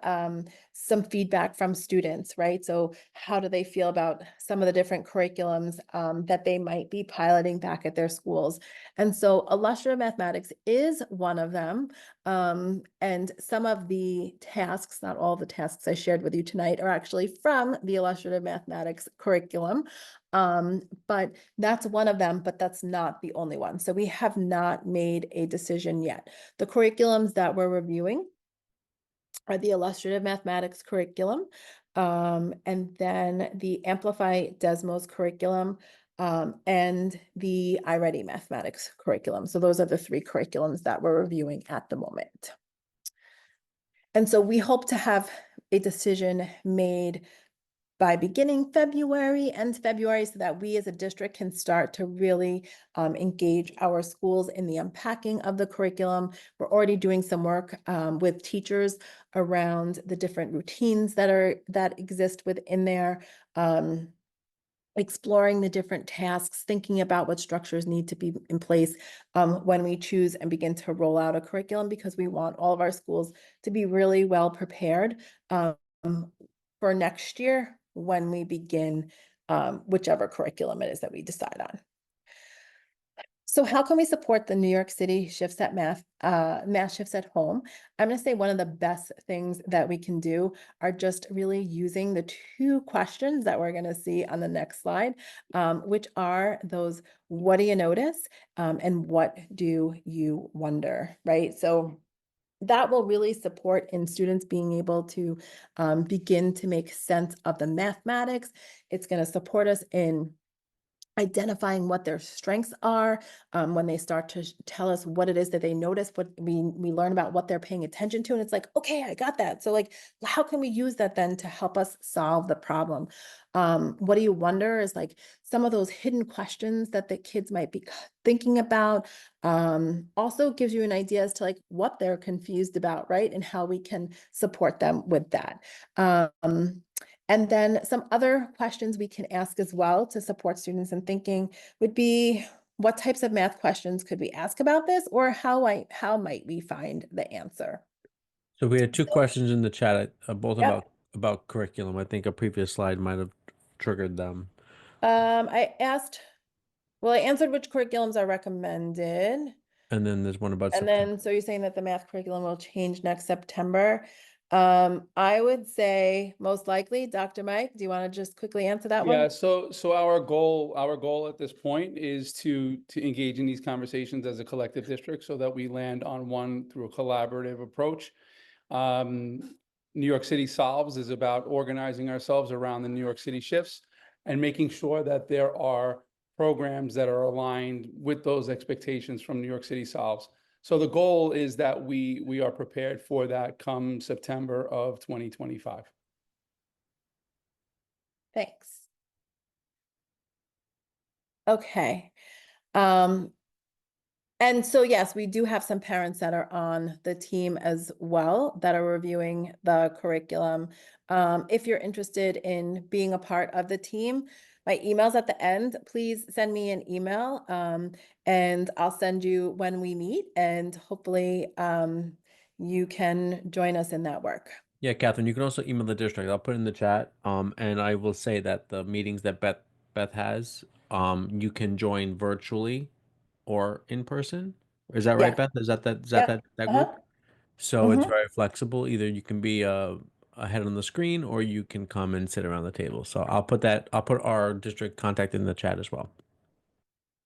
B: some feedback from students, right? So how do they feel about some of the different curriculums that they might be piloting back at their schools? And so illustrative mathematics is one of them. And some of the tasks, not all the tasks I shared with you tonight, are actually from the illustrative mathematics curriculum. But that's one of them, but that's not the only one. So we have not made a decision yet. The curriculums that we're reviewing are the illustrative mathematics curriculum, and then the Amplify Desmos curriculum, and the iReady mathematics curriculum. So those are the three curriculums that we're reviewing at the moment. And so we hope to have a decision made by beginning February, end February, so that we as a district can start to really engage our schools in the unpacking of the curriculum. We're already doing some work with teachers around the different routines that exist within there, exploring the different tasks, thinking about what structures need to be in place when we choose and begin to roll out a curriculum, because we want all of our schools to be really well prepared for next year when we begin whichever curriculum it is that we decide on. So how can we support the New York City Shifts at Math Shifts at Home? I'm going to say one of the best things that we can do are just really using the two questions that we're going to see on the next slide, which are those, what do you notice? And what do you wonder, right? So that will really support in students being able to begin to make sense of the mathematics. It's going to support us in identifying what their strengths are when they start to tell us what it is that they notice, what we learn about what they're paying attention to. And it's like, okay, I got that. So like, how can we use that then to help us solve the problem? What do you wonder is like some of those hidden questions that the kids might be thinking about. Also gives you an idea as to like what they're confused about, right? And how we can support them with that. And then some other questions we can ask as well to support students in thinking would be, what types of math questions could we ask about this, or how might we find the answer?
A: So we had two questions in the chat, both
B: Yep.
A: about curriculum. I think a previous slide might have triggered them.
B: I answered which curriculums are recommended.
A: And then there's one about
B: And
A: September.
B: then, so you're saying that the math curriculum will change next September. I would say most likely, Dr. Mike, do you want to just quickly answer that one?
E: Yeah, so our goal at this point is to engage in these conversations as a collective district so that we land on one through a collaborative approach. New York City Solves is about organizing ourselves around the New York City Shifts and making sure that there are programs that are aligned with those expectations from New York City Solves. So the goal is that we are prepared for that come September of 2025.
B: Thanks. Okay. And so, yes, we do have some parents that are on the team as well that are reviewing the curriculum. If you're interested in being a part of the team, my email's at the end. Please send me an email and I'll send you when we meet, and hopefully you can join us in that work.
A: Yeah, Catherine, you can also email the district. I'll put it in the chat. And I will say that the meetings that Beth has, you can join virtually or in person. Is that right,
B: Yeah.
A: Beth? Is that
B: Yep.
A: that
B: Uh-huh.
A: group? So it's
B: Mhm.
A: very flexible. Either you can be ahead on the screen, or you can come and sit around the table. So I'll put our district contact in the chat as well.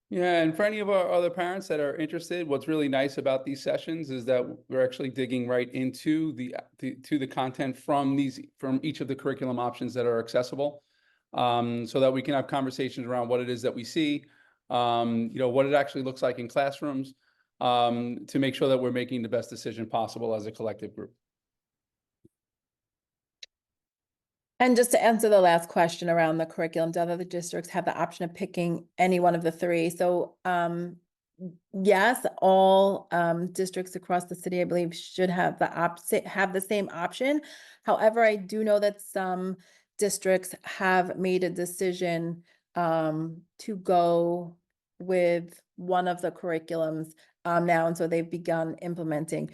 E: Yeah, and for any of our other parents that are interested, what's really nice about these sessions is that we're actually digging right into the content from each of the curriculum options that are accessible, so that we can have conversations around what it is that we see, what it actually looks like in classrooms, to make sure that we're making the best decision possible as a collective group.
B: And just to answer the last question around the curriculum, do other districts have the option of picking any one of the three? So yes, all districts across the city, I believe, should have the same option. However, I do know that some districts have made a decision to go with one of the curriculums now, and so they've begun implementing.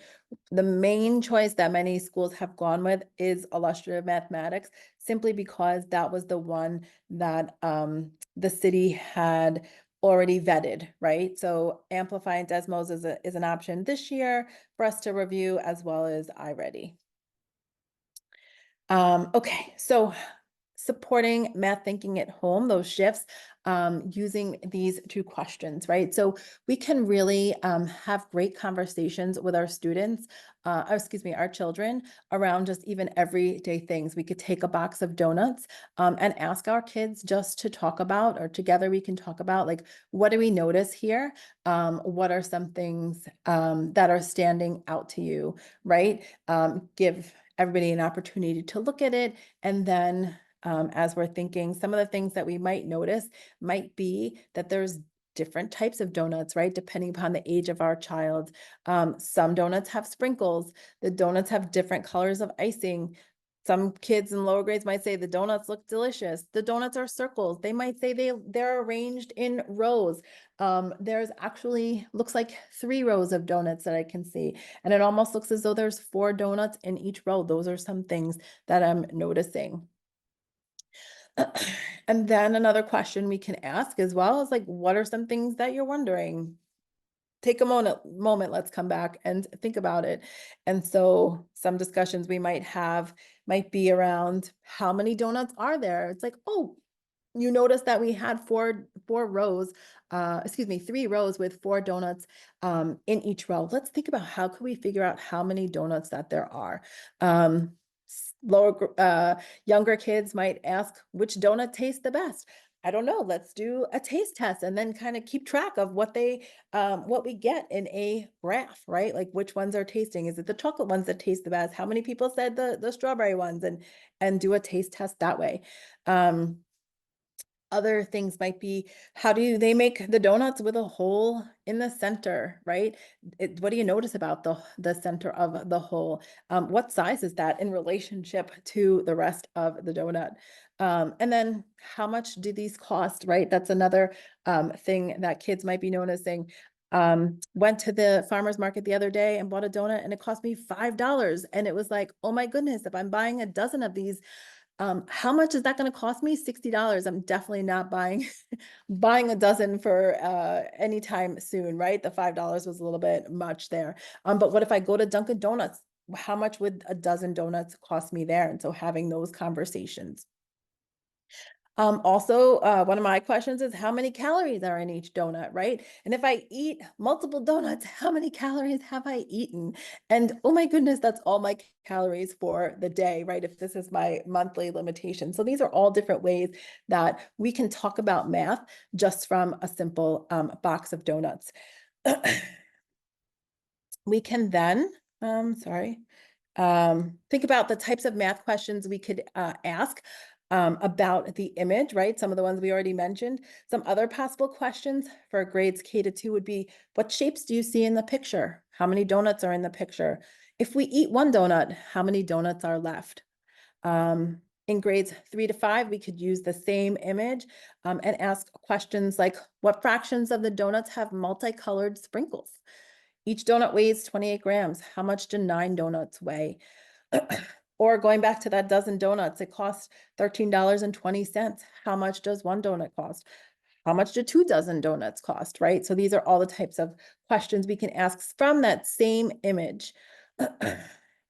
B: The main choice that many schools have gone with is illustrative mathematics, simply because that was the one that the city had already vetted, right? So Amplify and Desmos is an option this year for us to review, as well as iReady. Okay, so supporting math thinking at home, those shifts, using these two questions, right? So we can really have great conversations with our students, or excuse me, our children, around just even everyday things. We could take a box of donuts and ask our kids just to talk about, or together we can talk about, like, what do we notice here? What are some things that are standing out to you, right? Give everybody an opportunity to look at it, and then as we're thinking, some of the things that we might notice might be that there's different types of donuts, right? Depending upon the age of our child. Some donuts have sprinkles. The donuts have different colors of icing. Some kids in lower grades might say the donuts look delicious. The donuts are circles. They might say they're arranged in rows. There's actually, looks like 3 rows of donuts that I can see. And it almost looks as though there's 4 donuts in each row. Those are some things that I'm noticing. And then another question we can ask as well is, like, what are some things that you're wondering? Take a moment, let's come back and think about it. And so some discussions we might have might be around, how many donuts are there? It's like, oh, you notice that we had four rows, excuse me, 3 rows with 4 donuts in each row. Let's think about, how can we figure out how many donuts that there are? Younger kids might ask, which donut tastes the best? I don't know. Let's do a taste test and then kind of keep track of what we get in a graph, right? Like, which ones are tasting? Is it the chocolate ones that taste the best? How many people said the strawberry ones? And do a taste test that way. Other things might be, how do they make the donuts with a hole in the center, right? What do you notice about the center of the hole? What size is that in relationship to the rest of the donut? And then how much do these cost, right? That's another thing that kids might be noticing. Went to the farmer's market the other day and bought a donut, and it cost me $5. And it was like, oh my goodness, if I'm buying a dozen of these, how much is that going to cost me? $60. I'm definitely not buying a dozen for anytime soon, right? The $5 was a little bit much there. But what if I go to Dunkin' Donuts? How much would a dozen donuts cost me there? And so having those conversations. Also, one of my questions is, how many calories are in each donut, right? And if I eat multiple donuts, how many calories have I eaten? And oh my goodness, that's all my calories for the day, right? If this is my monthly limitation. So these are all different ways that we can talk about math just from a simple box of donuts. We can then, think about the types of math questions we could ask about the image, right? Some of the ones we already mentioned. Some other possible questions for grades K-2 would be, what shapes do you see in the picture? How many donuts are in the picture? If we eat one donut, how many donuts are left? In grades 3 to 5, we could use the same image and ask questions like, what fractions of the donuts have multicolored sprinkles? Each donut weighs 28 grams. How much do 9 donuts weigh? Or going back to that dozen donuts, it costs $13.20. How much does 1 donut cost? How much do 2 dozen donuts cost, right? So these are all the types of questions we can ask from that same image.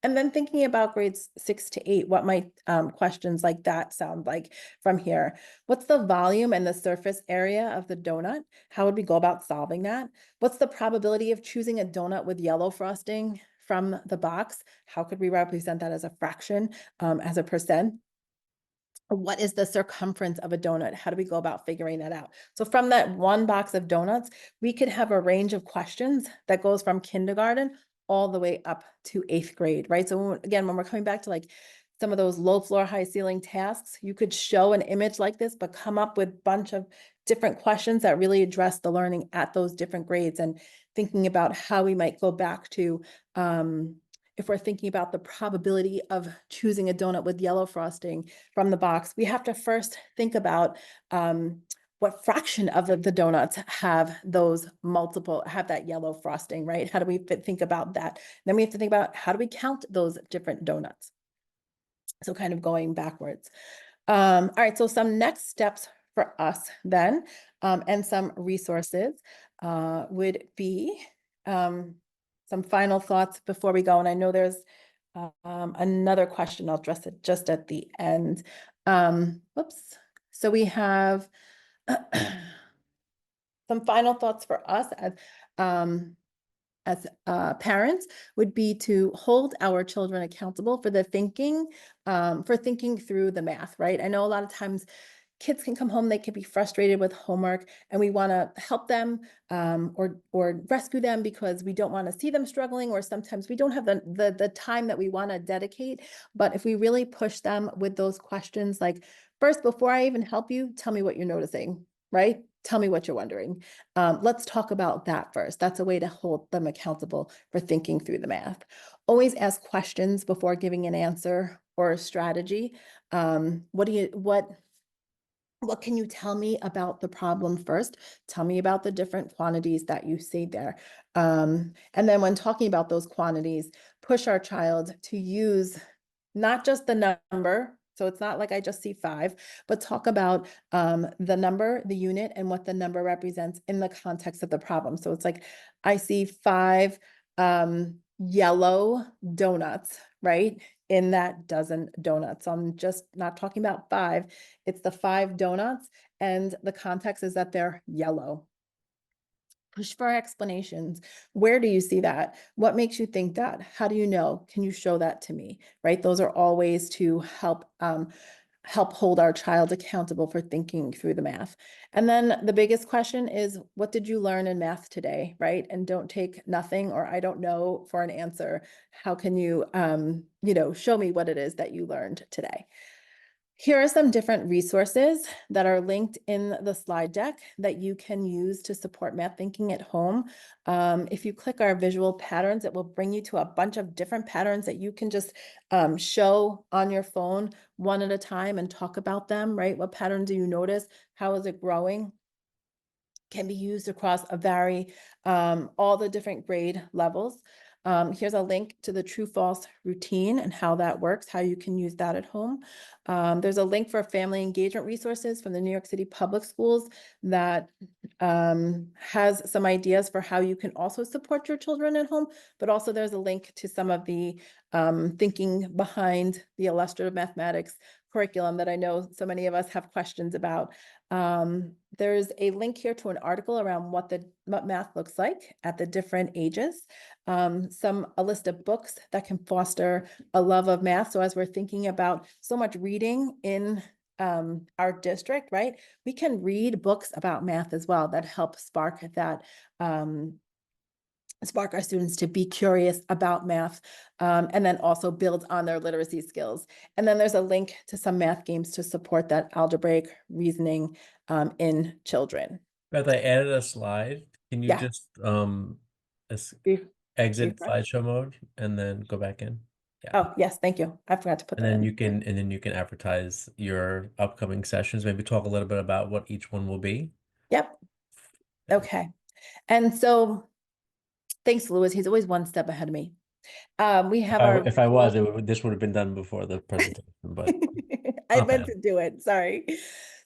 B: And then thinking about grades 6 to 8, what might questions like that sound like from here? What's the volume and the surface area of the donut? How would we go about solving that? What's the probability of choosing a donut with yellow frosting from the box? How could we represent that as a fraction, as a percent? What is the circumference of a donut? How do we go about figuring that out? So from that one box of donuts, we could have a range of questions that goes from kindergarten all the way up to 8th grade, right? So again, when we're coming back to like some of those low floor, high ceiling tasks, you could show an image like this, but come up with a bunch of different questions that really address the learning at those different grades, and thinking about how we might go back to, if we're thinking about the probability of choosing a donut with yellow frosting from the box, we have to first think about what fraction of the donuts have have that yellow frosting, right? How do we think about that? Then we have to think about, how do we count those different donuts? So kind of going backwards. All right, so some next steps for us then, and some resources would be some final thoughts before we go. And I know there's another question. I'll address it just at the end. Whoops. So we have some final thoughts for us as parents would be to hold our children accountable for for thinking through the math, right? I know a lot of times kids can come home, they can be frustrated with homework, and we want to help them or rescue them because we don't want to see them struggling, or sometimes we don't have the time that we want to dedicate. But if we really push them with those questions, like, first, before I even help you, tell me what you're noticing, right? Tell me what you're wondering. Let's talk about that first. That's a way to hold them accountable for thinking through the math. Always ask questions before giving an answer or a strategy. What can you tell me about the problem first? Tell me about the different quantities that you see there. And then when talking about those quantities, push our child to use not just the number. So it's not like I just see 5, but talk about the number, the unit, and what the number represents in the context of the problem. So it's like, I see 5 yellow donuts, right? In that dozen donuts. So I'm just not talking about 5. It's the 5 donuts, and the context is that they're yellow. Push for explanations. Where do you see that? What makes you think that? How do you know? Can you show that to me? Right? Those are all ways to help hold our child accountable for thinking through the math. And then the biggest question is, what did you learn in math today? Right? And don't take nothing or I don't know for an answer. How can you, show me what it is that you learned today? Here are some different resources that are linked in the slide deck that you can use to support math thinking at home. If you click our visual patterns, it will bring you to a bunch of different patterns that you can just show on your phone one at a time and talk about them, right? What pattern do you notice? How is it growing? Can be used across all the different grade levels. Here's a link to the true-false routine and how that works, how you can use that at home. There's a link for family engagement resources from the New York City Public Schools that has some ideas for how you can also support your children at home, but also there's a link to some of the thinking behind the illustrative mathematics curriculum that I know so many of us have questions about. There's a link here to an article around what math looks like at the different ages. A list of books that can foster a love of math. So as we're thinking about so much reading in our district, right, we can read books about math as well that help spark our students to be curious about math, and then also build on their literacy skills. And then there's a link to some math games to support that algebraic reasoning in children.
A: Beth, I added a slide. Can you
B: Yeah.
A: just
B: Re-
A: exit
B: refresh?
A: slideshow mode and then go back in? Yeah.
B: Oh, yes, thank you. I forgot to put
A: And
B: that
A: then
B: in.
A: you can advertise your upcoming sessions, maybe talk a little bit about what each one will be.
B: Yep. Okay. And so thanks, Louis. He's always one step ahead of me. We have
A: If I was, this would have been done before the presentation, but
B: I
A: not
B: meant
A: bad.
B: to do it. Sorry.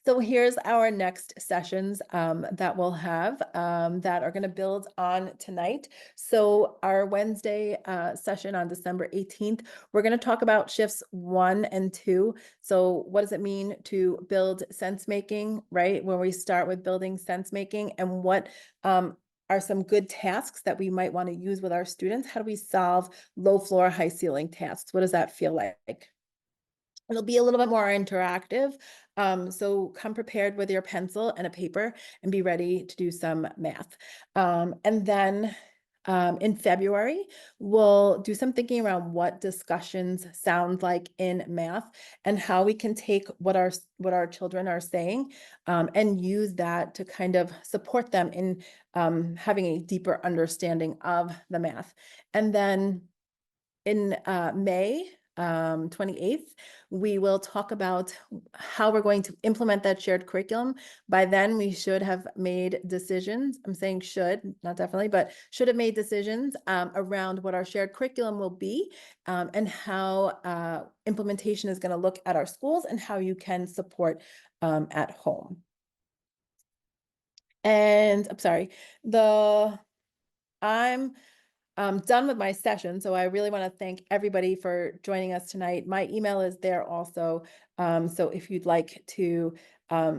B: So here's our next sessions that we'll have that are going to build on tonight. So our Wednesday session on December 18th, we're going to talk about shifts 1 and 2. So what does it mean to build sense making, right? When we start with building sense making, and what are some good tasks that we might want to use with our students? How do we solve low floor, high ceiling tasks? What does that feel like? It'll be a little bit more interactive. So come prepared with your pencil and a paper and be ready to do some math. And then in February, we'll do some thinking around what discussions sound like in math and how we can take what our children are saying and use that to kind of support them in having a deeper understanding of the math. And then in May, 28th, we will talk about how we're going to implement that shared curriculum. By then, we should have made decisions. I'm saying should, not definitely, but should have made decisions around what our shared curriculum will be and how implementation is going to look at our schools and how you can support at home. And I'm sorry, I'm done with my session, so I really want to thank everybody for joining us tonight. My email is there also, so if you'd like to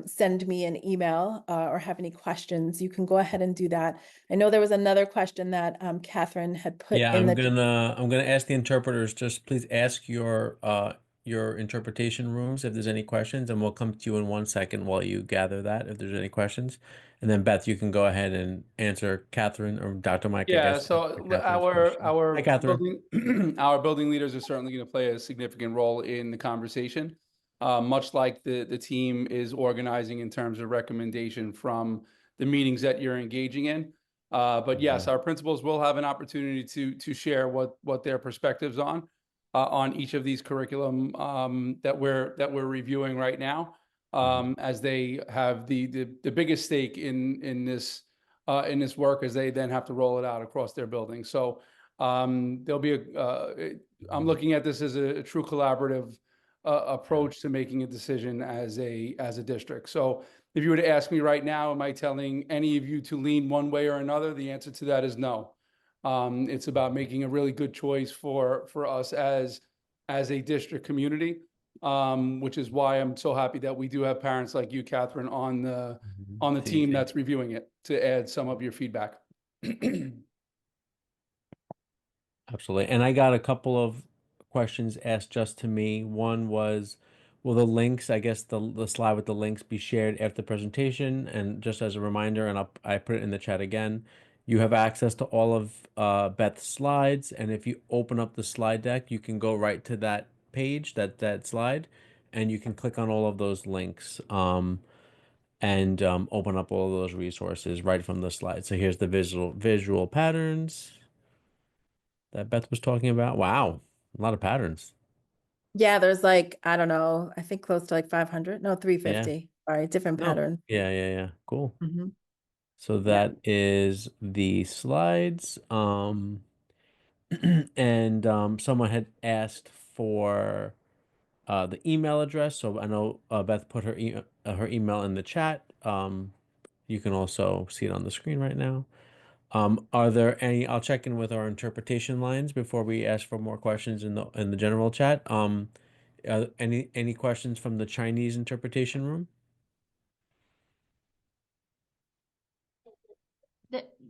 B: send me an email or have any questions, you can go ahead and do that. I know there was another question that Catherine had put
A: Yeah,
B: in
A: I'm
B: the.
A: gonna ask the interpreters, just please ask your interpretation rooms if there's any questions, and we'll come to you in 1 second while you gather that if there's any questions. And then Beth, you can go ahead and answer Catherine or Dr. Mike, I
E: Yeah,
A: guess.
E: so
A: answer Catherine's question.
E: our
A: Hi, Catherine.
E: our building leaders are certainly going to play a significant role in the conversation, much like the team is organizing in terms of recommendation from the meetings that you're engaging in. But yes, our principals will have an opportunity to share what their perspectives on each of these curriculum that we're reviewing right now, as they have the biggest stake in this work, as they then have to roll it out across their building. So there'll be I'm looking at this as a true collaborative approach to making a decision as a district. So if you were to ask me right now, am I telling any of you to lean one way or another? The answer to that is no. It's about making a really good choice for us as a district community, which is why I'm so happy that we do have parents like you, Catherine, on the team that's reviewing it to add some of your feedback.
A: Absolutely. And I got a couple of questions asked just to me. One was, will the links, I guess the slide with the links be shared after the presentation? And just as a reminder, and I put it in the chat again, you have access to all of Beth's slides. And if you open up the slide deck, you can go right to that page, that slide, and you can click on all of those links. And open up all of those resources right from the slide. So here's the visual patterns that Beth was talking about. Wow, a lot of patterns.
B: Yeah, there's like, I don't know, I think close to like 500, no, 350. All right, different
A: No.
B: patterns.
A: Yeah. Cool.
B: Mhm.
A: So that is the slides. And someone had asked for the email address. So I know Beth put her email in the chat. You can also see it on the screen right now. Are there any? I'll check in with our interpretation lines before we ask for more questions in the general chat. Any questions from the Chinese interpretation room?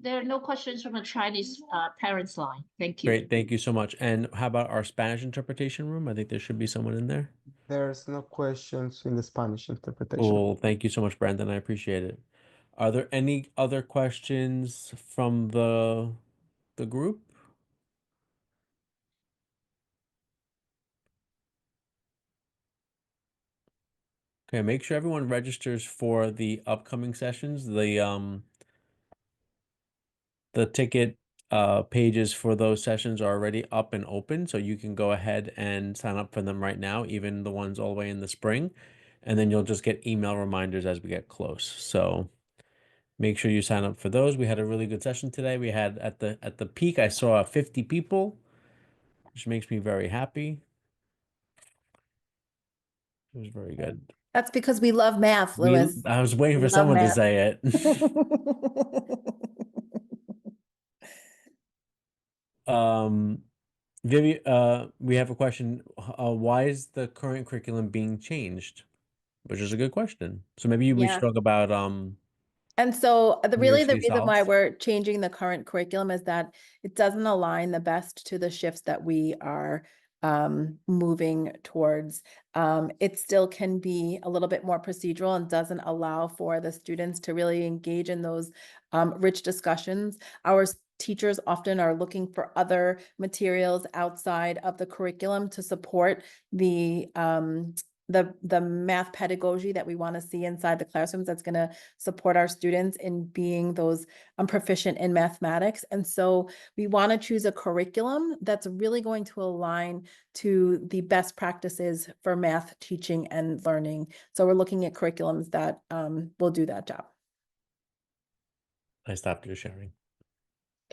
F: There are no questions from the Chinese parents line. Thank you.
A: Great, thank you so much. And how about our Spanish interpretation room? I think there should be someone in there.
G: There's no questions in the Spanish interpretation.
A: Cool. Thank you so much, Brandon. I appreciate it. Are there any other questions from the group? Okay, make sure everyone registers for the upcoming sessions. The ticket pages for those sessions are already up and open, so you can go ahead and sign up for them right now, even the ones all the way in the spring, and then you'll just get email reminders as we get close. So make sure you sign up for those. We had a really good session today. We had at the peak, I saw 50 people, which makes me very happy. It was very good.
B: That's because we love math, Louis.
A: I was waiting
B: We
A: for
B: love
A: someone to
B: math.
A: say it. Vivi, we have a question. Why is the current curriculum being changed? Which is a good question. So maybe we
B: Yeah.
A: should talk about
B: And so
A: New York
B: really the
A: City
B: reason why
A: South.
B: we're changing the current curriculum is that it doesn't align the best to the shifts that we are moving towards. It still can be a little bit more procedural and doesn't allow for the students to really engage in those rich discussions. Our teachers often are looking for other materials outside of the curriculum to support the the math pedagogy that we want to see inside the classrooms that's going to support our students in being those proficient in mathematics. And so we want to choose a curriculum that's really going to align to the best practices for math teaching and learning. So we're looking at curriculums that will do that job.
A: I stopped your sharing.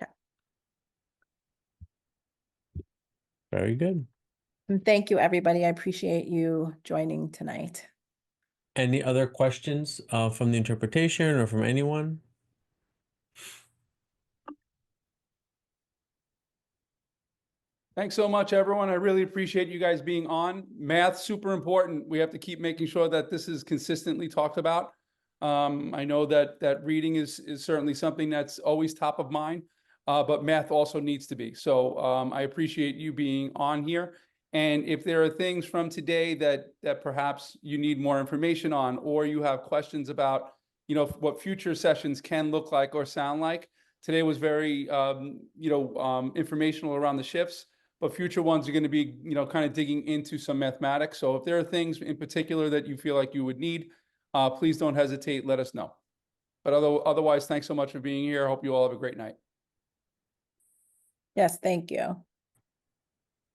B: Okay.
A: Very good.
B: And thank you, everybody. I appreciate you joining tonight.
A: Any other questions from the interpretation or from anyone?
E: Thanks so much, everyone. I really appreciate you guys being on. Math, super important. We have to keep making sure that this is consistently talked about. I know that reading is certainly something that's always top of mind, but math also needs to be. So I appreciate you being on here. And if there are things from today that perhaps you need more information on, or you have questions about, what future sessions can look like or sound like, today was very, informational around the shifts. But future ones are going to be, kind of digging into some mathematics. So if there are things in particular that you feel like you would need, please don't hesitate. Let us know. But otherwise, thanks so much for being here. I hope you all have a great night.
B: Yes, thank you.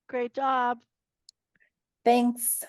H: Great job.
B: Thanks.